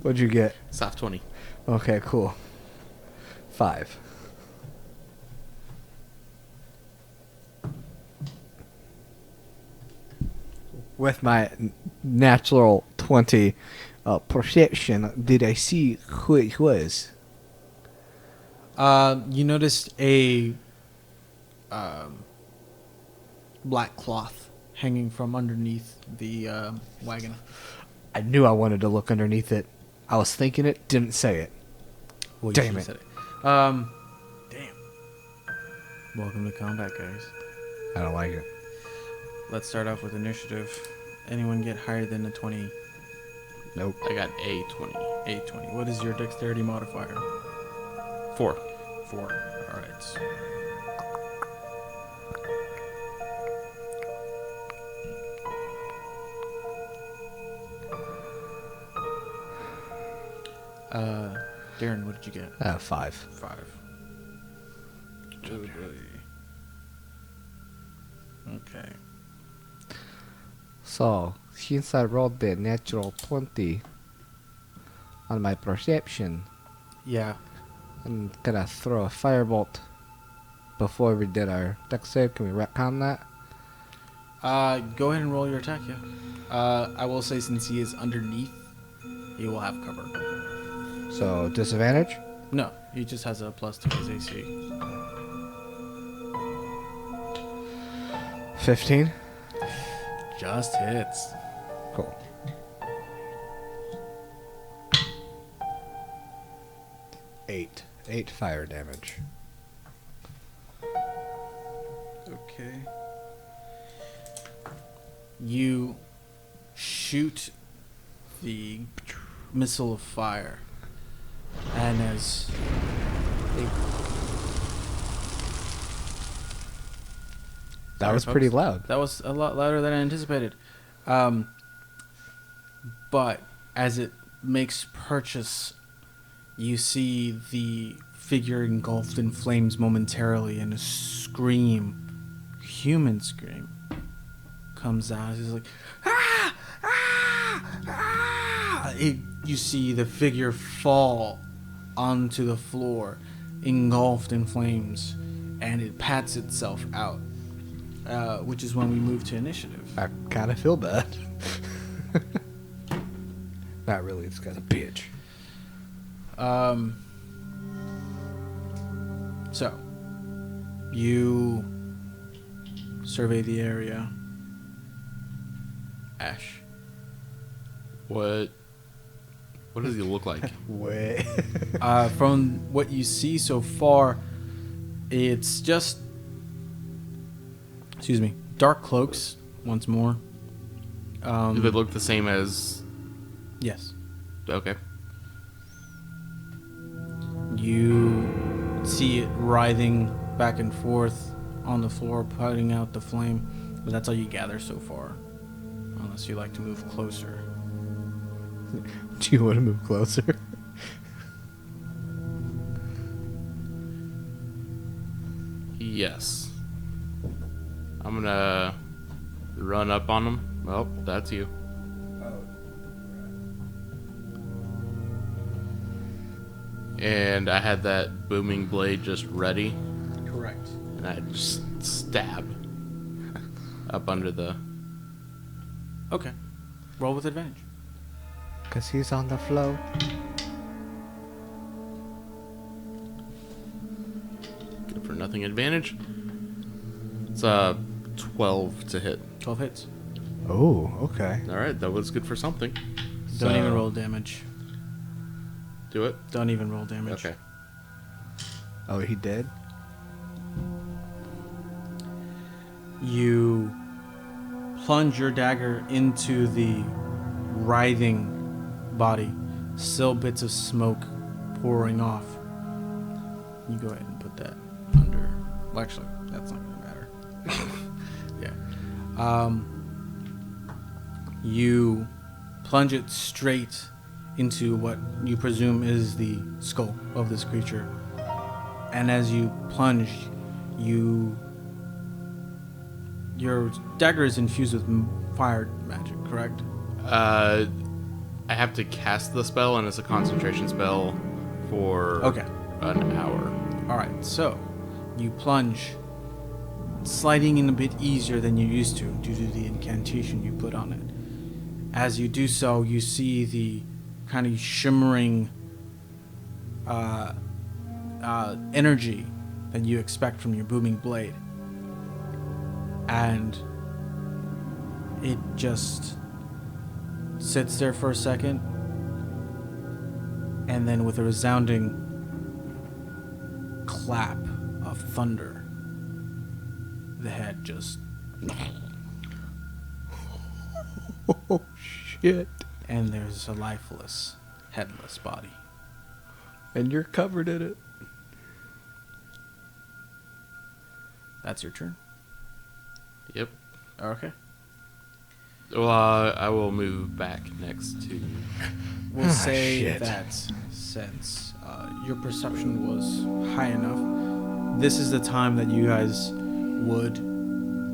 What'd you get? Soft 20. Okay, cool. 5. With my natural 20 perception, did I see who it was? You noticed a black cloth hanging from underneath the wagon. I knew I wanted to look underneath it. I was thinking it, didn't say it. Well, you Damn should've it. said it. Damn. Welcome to combat, guys. I don't like it. Let's start off with initiative. Anyone get higher than a 20? Nope. I got a 20. A 20. What is your dexterity modifier? 4. 4. Alright. Darren, what did you get? 5. 5. Okay. So, since I rolled the natural 20 on my perception, Yeah. I'm gonna throw a firebolt before we did our dex save. Can we retcon that? Go ahead and roll your attack, yeah. I will say since he is underneath, he will have cover. So, disadvantage? No, he just has a plus to his AC. 15? Just hits. Cool. 8 fire damage. Okay. You shoot the missile of fire, and as That was pretty loud. that was a lot louder than I anticipated. But as it makes purchase, you see the figure engulfed in flames momentarily, and a scream, human scream, comes out. It's like, ah, ah, ah! You see the figure fall onto the floor, engulfed in flames, and it pats itself out, which is when we move to initiative. I kind of feel bad. Not really. This guy's a bitch. So, you survey the area. Ash. What does he look like? Way. From what you see so far, it's just, dark cloaks once more. Do they look the same as... Yes. Okay. You see it writhing back and forth on the floor, putting out the flame, but that's all you gather so far. Unless you like to move closer. Do you want to move closer? Yes. I'm gonna run up on him. Well, that's you. And I had that booming blade just ready, Correct. and I just stab up under the... Okay. Roll with advantage. Because he's on the flow. Good for nothing advantage. It's 12 to hit. 12 hits. Oh, okay. Alright, that was good for something. Don't So- even roll damage. Do it? Don't even roll damage. Okay. Oh, he did? You plunge your dagger into the writhing body, still bits of smoke pouring off. You go ahead and put that under. Well, actually, that's not going to matter. Yeah. You plunge it straight into what you presume is the skull of this creature. And as you plunge, your dagger is infused with fire magic, correct? I have to cast the spell, and it's a concentration spell for an hour. Alright, so you plunge, sliding in a bit easier than you're used to due to the incantation you put on it. As you do so, you see the kind of shimmering energy that you expect from your booming blade. And it just sits there for a second, and then with a resounding clap of thunder, the head just... Oh, shit. and there's a lifeless, headless body. And you're covered in it. That's your turn. Yep. Okay. Well, I will move back next to... We'll say shit. that since your perception was high enough, this is the time that you guys would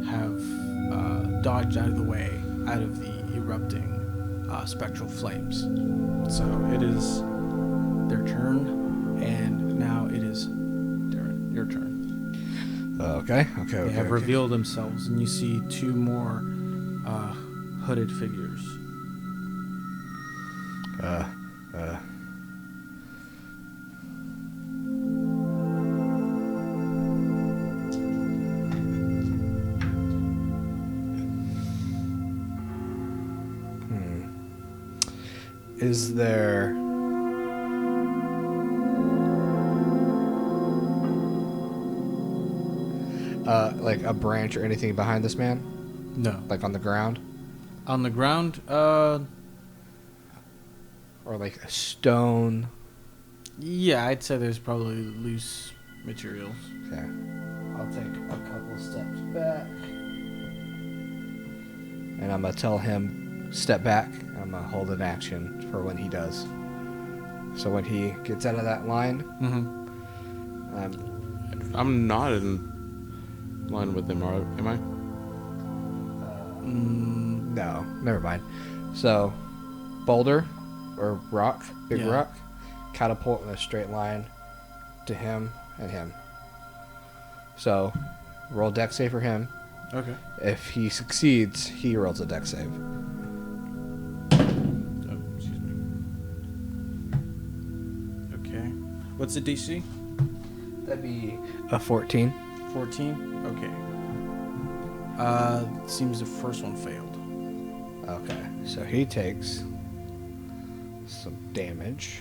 have dodged out of the way, out of the erupting spectral flames. So it is their turn, and now it is Darren, your turn. Okay. They have revealed themselves, and you see two more hooded figures. Is there... like a branch or anything behind this man? No. Like on the ground? On the ground, Or like a stone? yeah, I'd say there's probably loose materials. Okay. I'll take a couple steps back. And I'm going to tell him, step back. And I'm going to hold an action for when he does. So when he gets out of that line, I'm not in line with them, am I? no, never mind. So, boulder or rock, big Yeah. rock, catapult in a straight line to him and him. So, roll dex save for him. Okay. If he succeeds, he rolls a dex save. Oh, excuse me. Okay. What's the DC? That'd be a 14. 14? Okay. Seems the first one failed. Okay, so he takes some damage.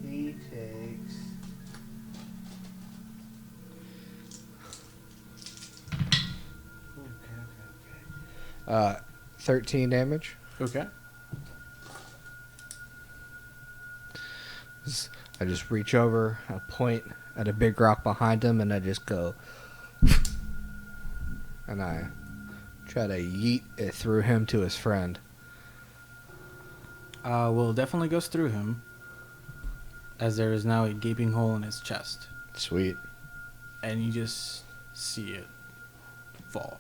He takes 13 damage. Okay. I just reach over, I point at a big rock behind him, and I just go, and I try to yeet it through him to his friend. Well, it definitely goes through him, as there is now a gaping hole in his chest, Sweet. and you just see it fall.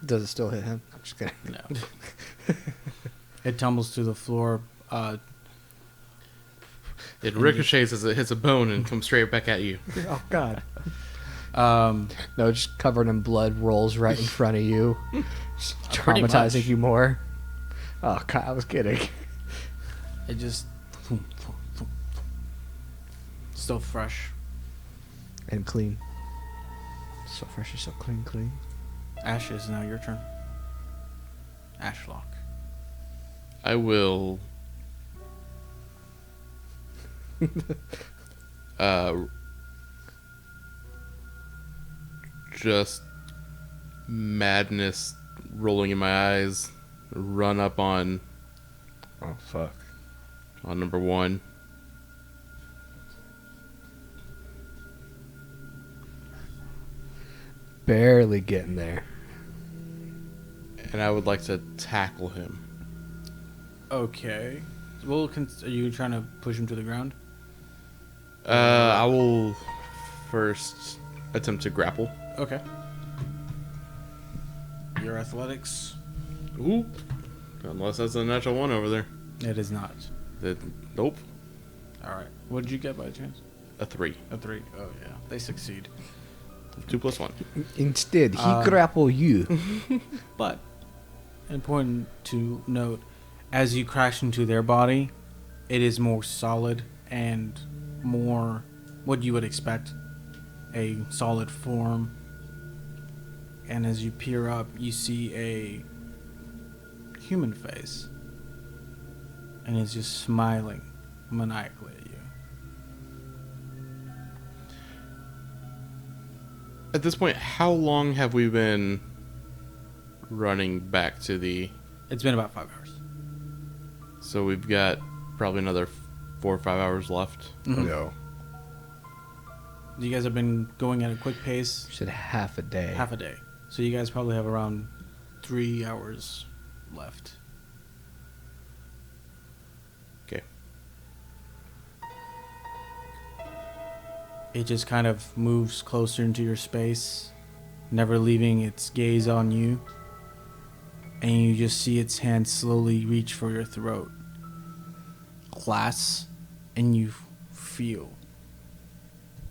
Does it still hit him? I'm just kidding. No. It tumbles to the floor. It ricochets as it hits a bone and comes straight back at you. Oh, God. Um, No, just covered in blood, rolls right in front of you, Pretty traumatizing much. you more. Oh, God, I was kidding. it just still fresh. And clean. So fresh and so clean. Ashes, now your turn. Ashlock. I will just madness rolling in my eyes, run up on Oh, fuck. number one. Barely getting there. And I would like to tackle him. Okay. Well, are you trying to push him to the ground? I will first attempt to grapple. Okay. Your athletics? Ooh. Unless that's a natural one over there. It is not. Nope. All right. What did you get by chance? A 3. A 3. Oh, yeah. They succeed. 2 plus 1. Instead, he grapple you. But, important to note, as you crash into their body, it is more solid and more what you would expect, a solid form. And as you peer up, you see a human face. And it's just smiling maniacally at you. At this point, how long have we been running back to the... It's been about 5 hours. So we've got probably another 4 or 5 hours left. Mhm. No. You guys have been going at a quick pace, Said half a day. half a day. So you guys probably have around 3 hours left. Okay. It just kind of moves closer into your space, never leaving its gaze on you. And you just see its hand slowly reach for your throat. Glass, and you feel.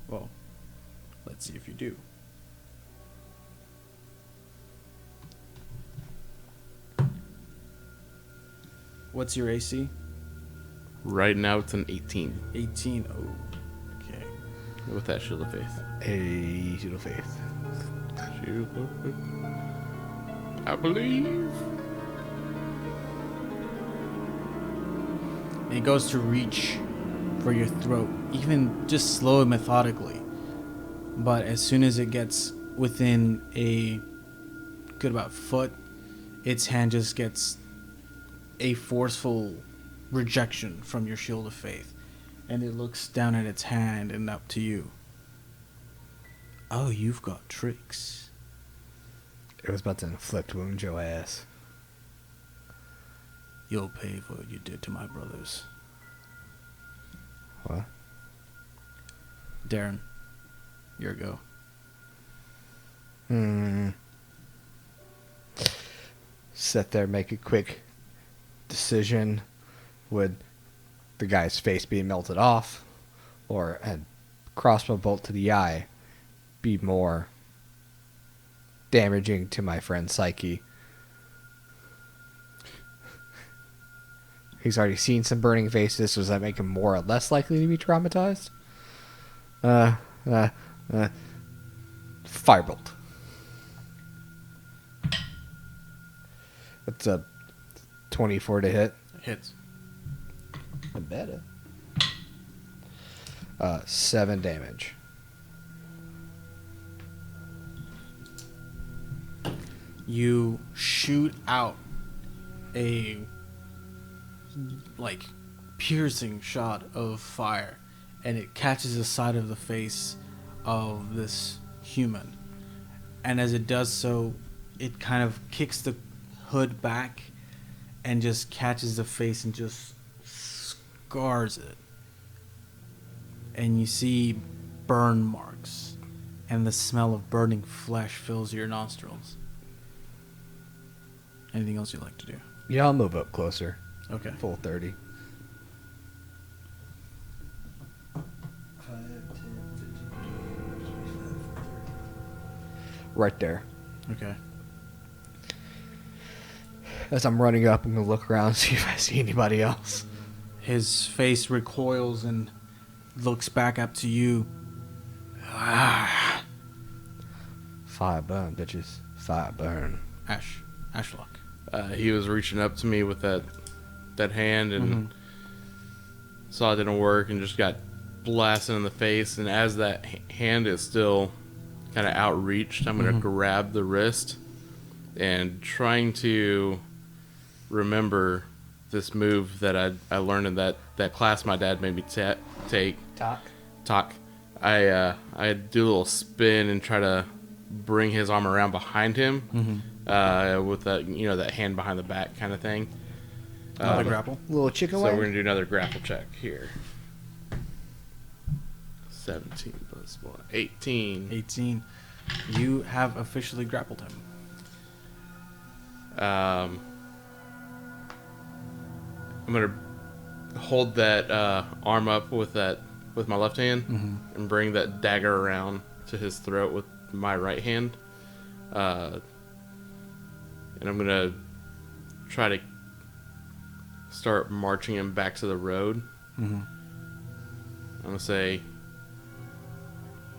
Well, let's see if you do. What's your AC? Right now it's an 18 18. Oh, okay. with that Shield of Faith. A shield of faith. Shield of Faith. I believe. It goes to reach for your throat, even just slow and methodically. But as soon as it gets within a good about foot, its hand just gets a forceful rejection from your shield of faith. And it looks down at its hand and up to you. Oh, you've got tricks. It was about to inflict wound your ass. You'll pay for what you did to my brothers. What? Darren, your go. Sit there, make a quick decision. Would the guy's face be melted off, or a crossbow bolt to the eye be more damaging to my friend's psyche? He's already seen some burning faces. Does that make him more or less likely to be traumatized? Firebolt. That's a 24 to hit. Hits. I bet it. 7 damage. You shoot out a piercing shot of fire, and it catches the side of the face of this human. And as it does so, it kind of kicks the hood back and just catches the face and just scars it. And you see burn marks, and the smell of burning flesh fills your nostrils. Anything else you'd like to do? Yeah, I'll move up closer. Okay. Full 30. 5, 10, 15, 25, 30. Right there. Okay. As I'm running up, I'm going to look around and see if I see anybody else. His face recoils and looks back up to you. Ah. Fire burn, bitches. Fire burn. Ashlock. He was reaching up to me with that hand and saw it didn't work and just got blasted in the face. And as that hand is still kind of outreached, I'm going to grab the wrist and trying to remember this move that I learned in that class my dad made me take. Talk. I do a little spin and try to bring his arm around behind him with that that hand behind the back kind of thing. Another grapple. Little chicken So wing. we're gonna do another grapple check here. 17 plus 1, 18. 18. You have officially grappled him. I'm gonna hold that arm up with my left hand and bring that dagger around to his throat with my right hand, and I'm gonna try to start marching him back to the road. I'm gonna say,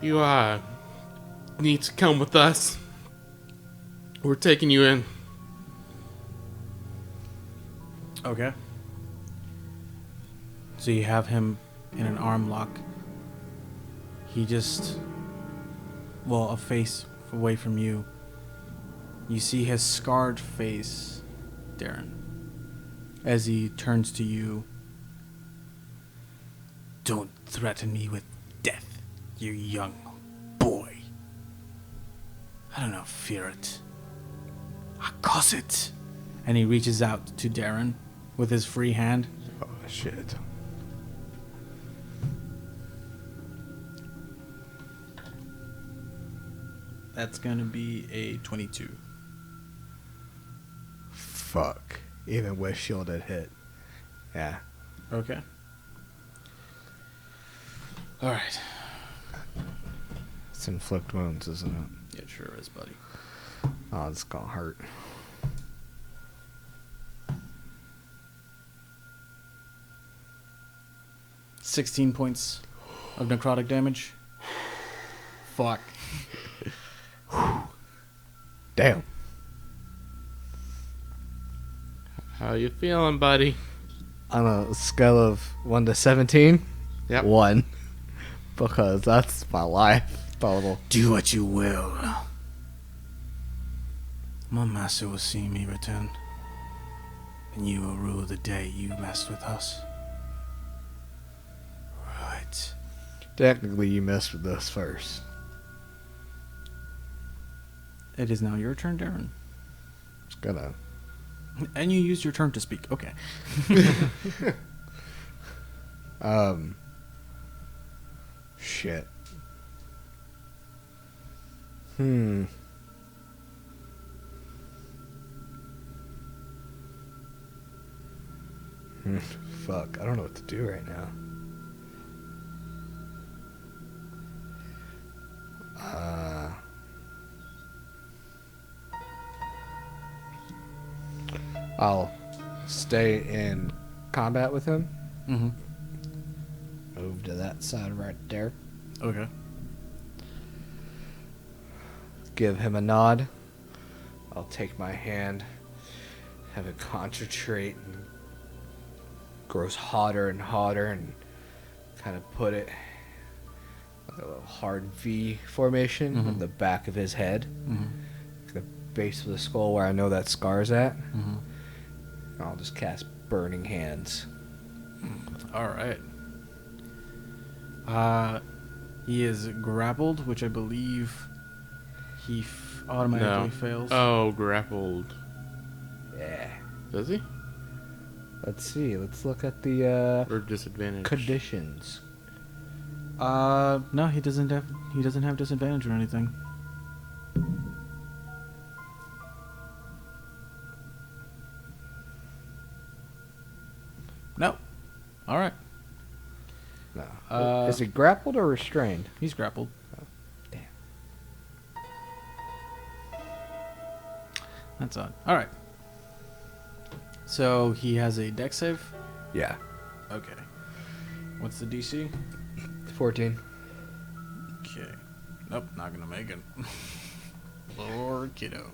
"You need to come with us. We're taking you in." Okay. So you have him in an arm lock. He just, a face away from you. You see his scarred face, Darren, as he turns to you. Don't threaten me with death, you young boy. I don't know, fear it. I cause it. And he reaches out to Darren with his free hand. Oh, shit. That's going to be a 22. Fuck. Even with shielded hit. Yeah. Okay. All right. It's inflict wounds, isn't it? It sure is, buddy. Oh, it's gonna hurt. $16 points of necrotic damage. Fuck. Damn. How you feeling, buddy? On a scale of 1 to 17, Yep. 1. Because that's my life total. Do what you will. My master will see me return, and you will rule the day you messed with us. Right. Technically, you messed with us first. It is now your turn, Darren. It's gonna. And you used your turn to speak. Okay. Shit. Fuck, I don't know what to do right now. I'll stay in combat with him. Mm-hmm. Move to that side right there. Okay. Give him a nod. I'll take my hand, have it concentrate, and grows hotter and hotter, and kind of put it like a little hard V formation in the back of his head, the base of the skull where I know that scar's at. I'll just cast Burning Hands. All right. He is grappled, which I believe he automatically fails. Oh, grappled. Yeah. Does he? Let's see. Let's look at the Or disadvantage? conditions. No, he doesn't have disadvantage or anything. No. All right. No. Is he grappled or restrained? He's grappled. Damn. That's odd. All right. So he has a dex save. Yeah. Okay. What's the DC? 14. Okay. Nope, not gonna make it. Poor kiddo.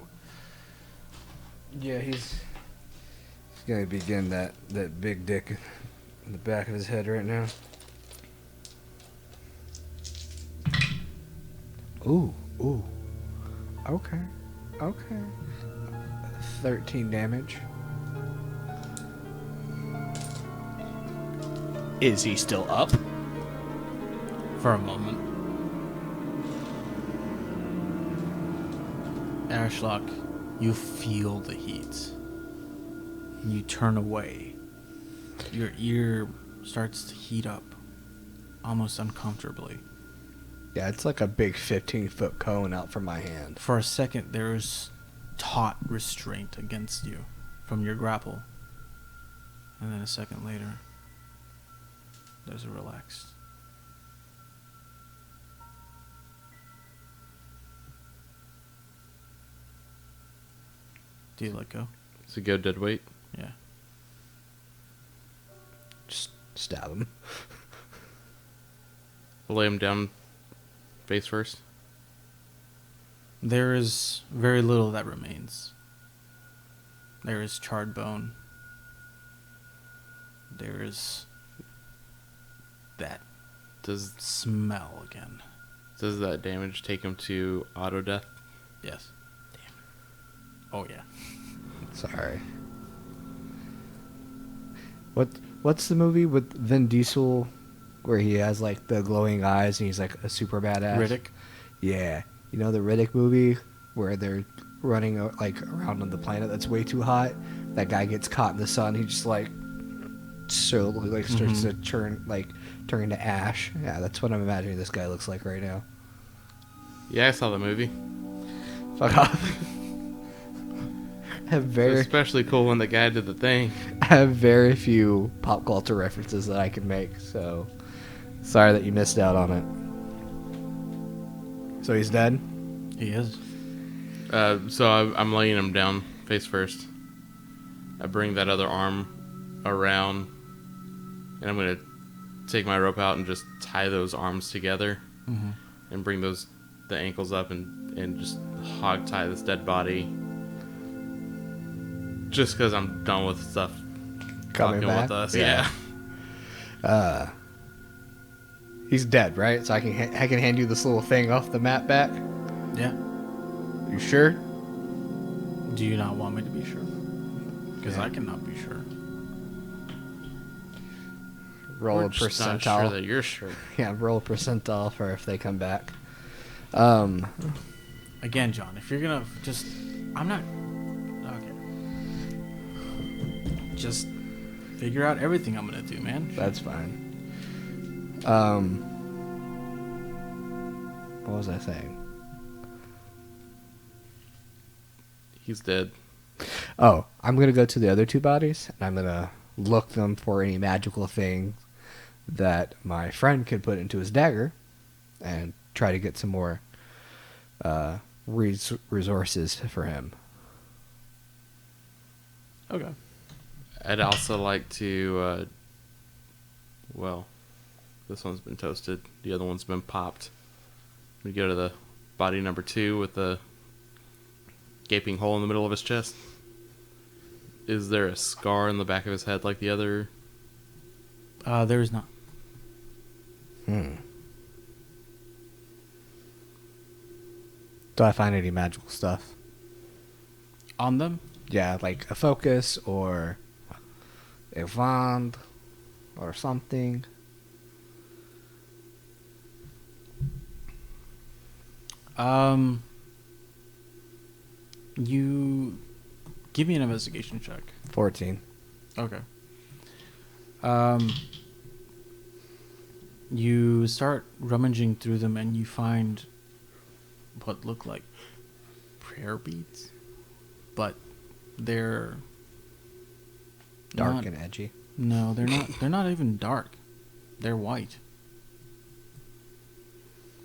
Yeah, he's gonna be getting that big dick in the back of his head right now. Ooh. Okay. 13 damage. Is he still up? For a moment. Ashlock, you feel the heat. You turn away. Your ear starts to heat up, almost uncomfortably. Yeah, it's like a big 15-foot cone out from my hand. For a second, there's taut restraint against you from your grapple. And then a second later, there's a relaxed. Do you let go? Does it go dead weight? Yeah. Just stab him. I'll lay him down face first. There is very little that remains. There is charred bone. There is that Does smell again. that damage take him to auto death? Yes. Damn. Oh yeah. Sorry. What's the movie with Vin Diesel where he has like the glowing eyes and he's like a super badass? Riddick. Yeah. You know the Riddick movie where they're running like around on the planet that's way too hot? That guy gets caught in the sun. He just like slowly like starts to turn to ash. Yeah, that's what I'm imagining this guy looks like right now. Yeah, I saw the movie. Fuck off. Especially cool when the guy did the thing. I have very few pop culture references that I can make, so sorry that you missed out on it. So he's dead? He is. So I'm laying him down face first. I bring that other arm around, and I'm going to take my rope out and just tie those arms together and bring the ankles up and just hog tie this dead body. Just because I'm done with stuff Coming talking back? with us. Yeah. Yeah. He's dead, right? So I can hand you this little thing off the map back. Yeah. You sure? Do you not want me to be sure? Because I cannot be sure. Roll We're a just not percentile. sure that you're sure. Yeah, roll a percentile for if they come back. Again, John, if you're gonna just, I'm not. Okay. Just figure out everything I'm gonna do, man. That's fine. What was I saying? He's dead. Oh, I'm gonna go to the other two bodies and I'm gonna look them for any magical thing that my friend could put into his dagger, and try to get some more resources for him. Okay. I'd also like to, well, this one's been toasted. The other one's been popped. We go to the body number 2 with the gaping hole in the middle of his chest. Is there a scar in the back of his head like the other? There is not. Do I find any magical stuff? On them? Yeah, like a focus or a wand or something. You give me an investigation check. 14. Okay. You start rummaging through them and you find what look like prayer beads, but they're Dark not- and edgy. No, they're not. They're not even dark. They're white.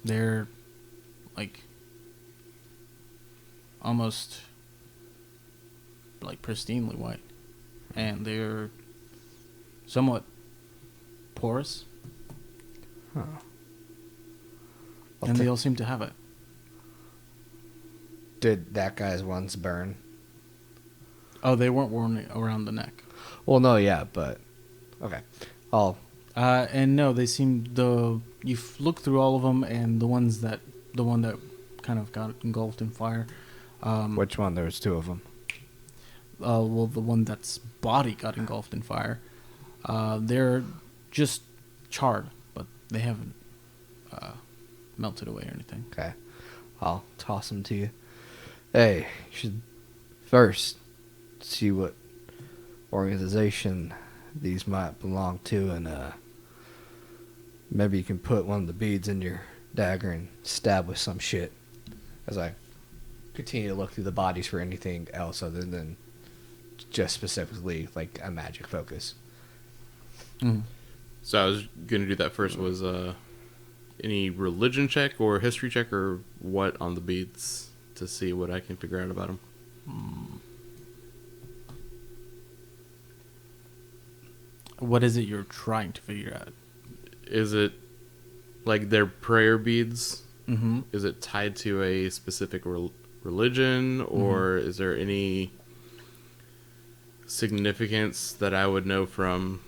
They're like almost like pristinely white, and they're somewhat porous, Huh. and they all seem to have it. Did that guy's ones burn? Oh, they weren't worn around the neck. Well, no, yeah, but okay. I'll And no, they seem you've looked through all of them, and the one that kind of got engulfed in fire. which one? There was two of them. Well, the one that's body got engulfed in fire. They're just charred, but they haven't melted away or anything. Okay. I'll toss them to you. Hey, you should first see what organization these might belong to, and maybe you can put one of the beads in your dagger and stab with some shit. As I continue to look through the bodies for anything else other than just specifically like a magic focus. Mm. So I was going to do that first. Was any religion check or history check or what on the beads to see what I can figure out about them? What is it you're trying to figure out? Is it like their prayer beads? Mm-hmm. Is it tied to a specific religion, or is there any significance that I would know from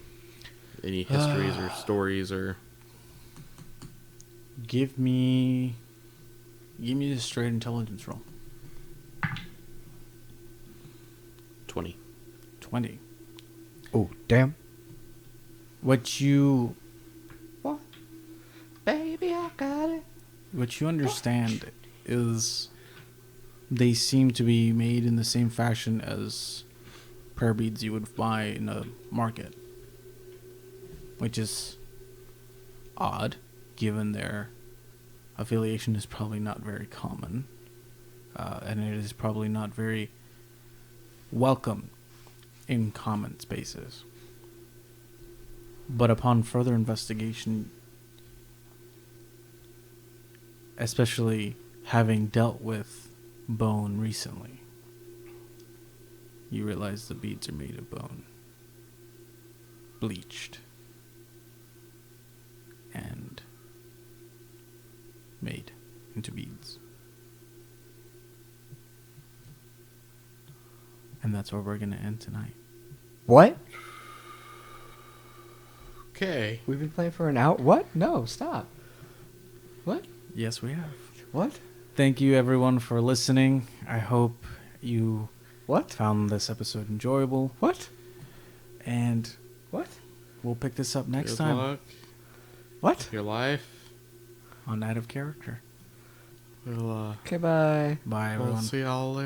any histories or stories or? Give me the straight intelligence roll. 20. 20. Oh, damn. What you Baby, I got it. What you understand is they seem to be made in the same fashion as prayer beads you would buy in a market, which is odd, given their affiliation is probably not very common, and it is probably not very welcome in common spaces. But upon further investigation, especially having dealt with bone recently, you realize the beads are made of bone, bleached, and made into beads. And that's where we're going to end tonight. What? Okay. We've been playing for an hour. What? No, stop. What? Yes, we have. What? Thank you, everyone, for listening. I hope you What? found this episode enjoyable. What? And What? we'll pick this up next Good time luck. What? Your life. on Night of Character. We'll, Okay, bye. Bye, we'll everyone. see y'all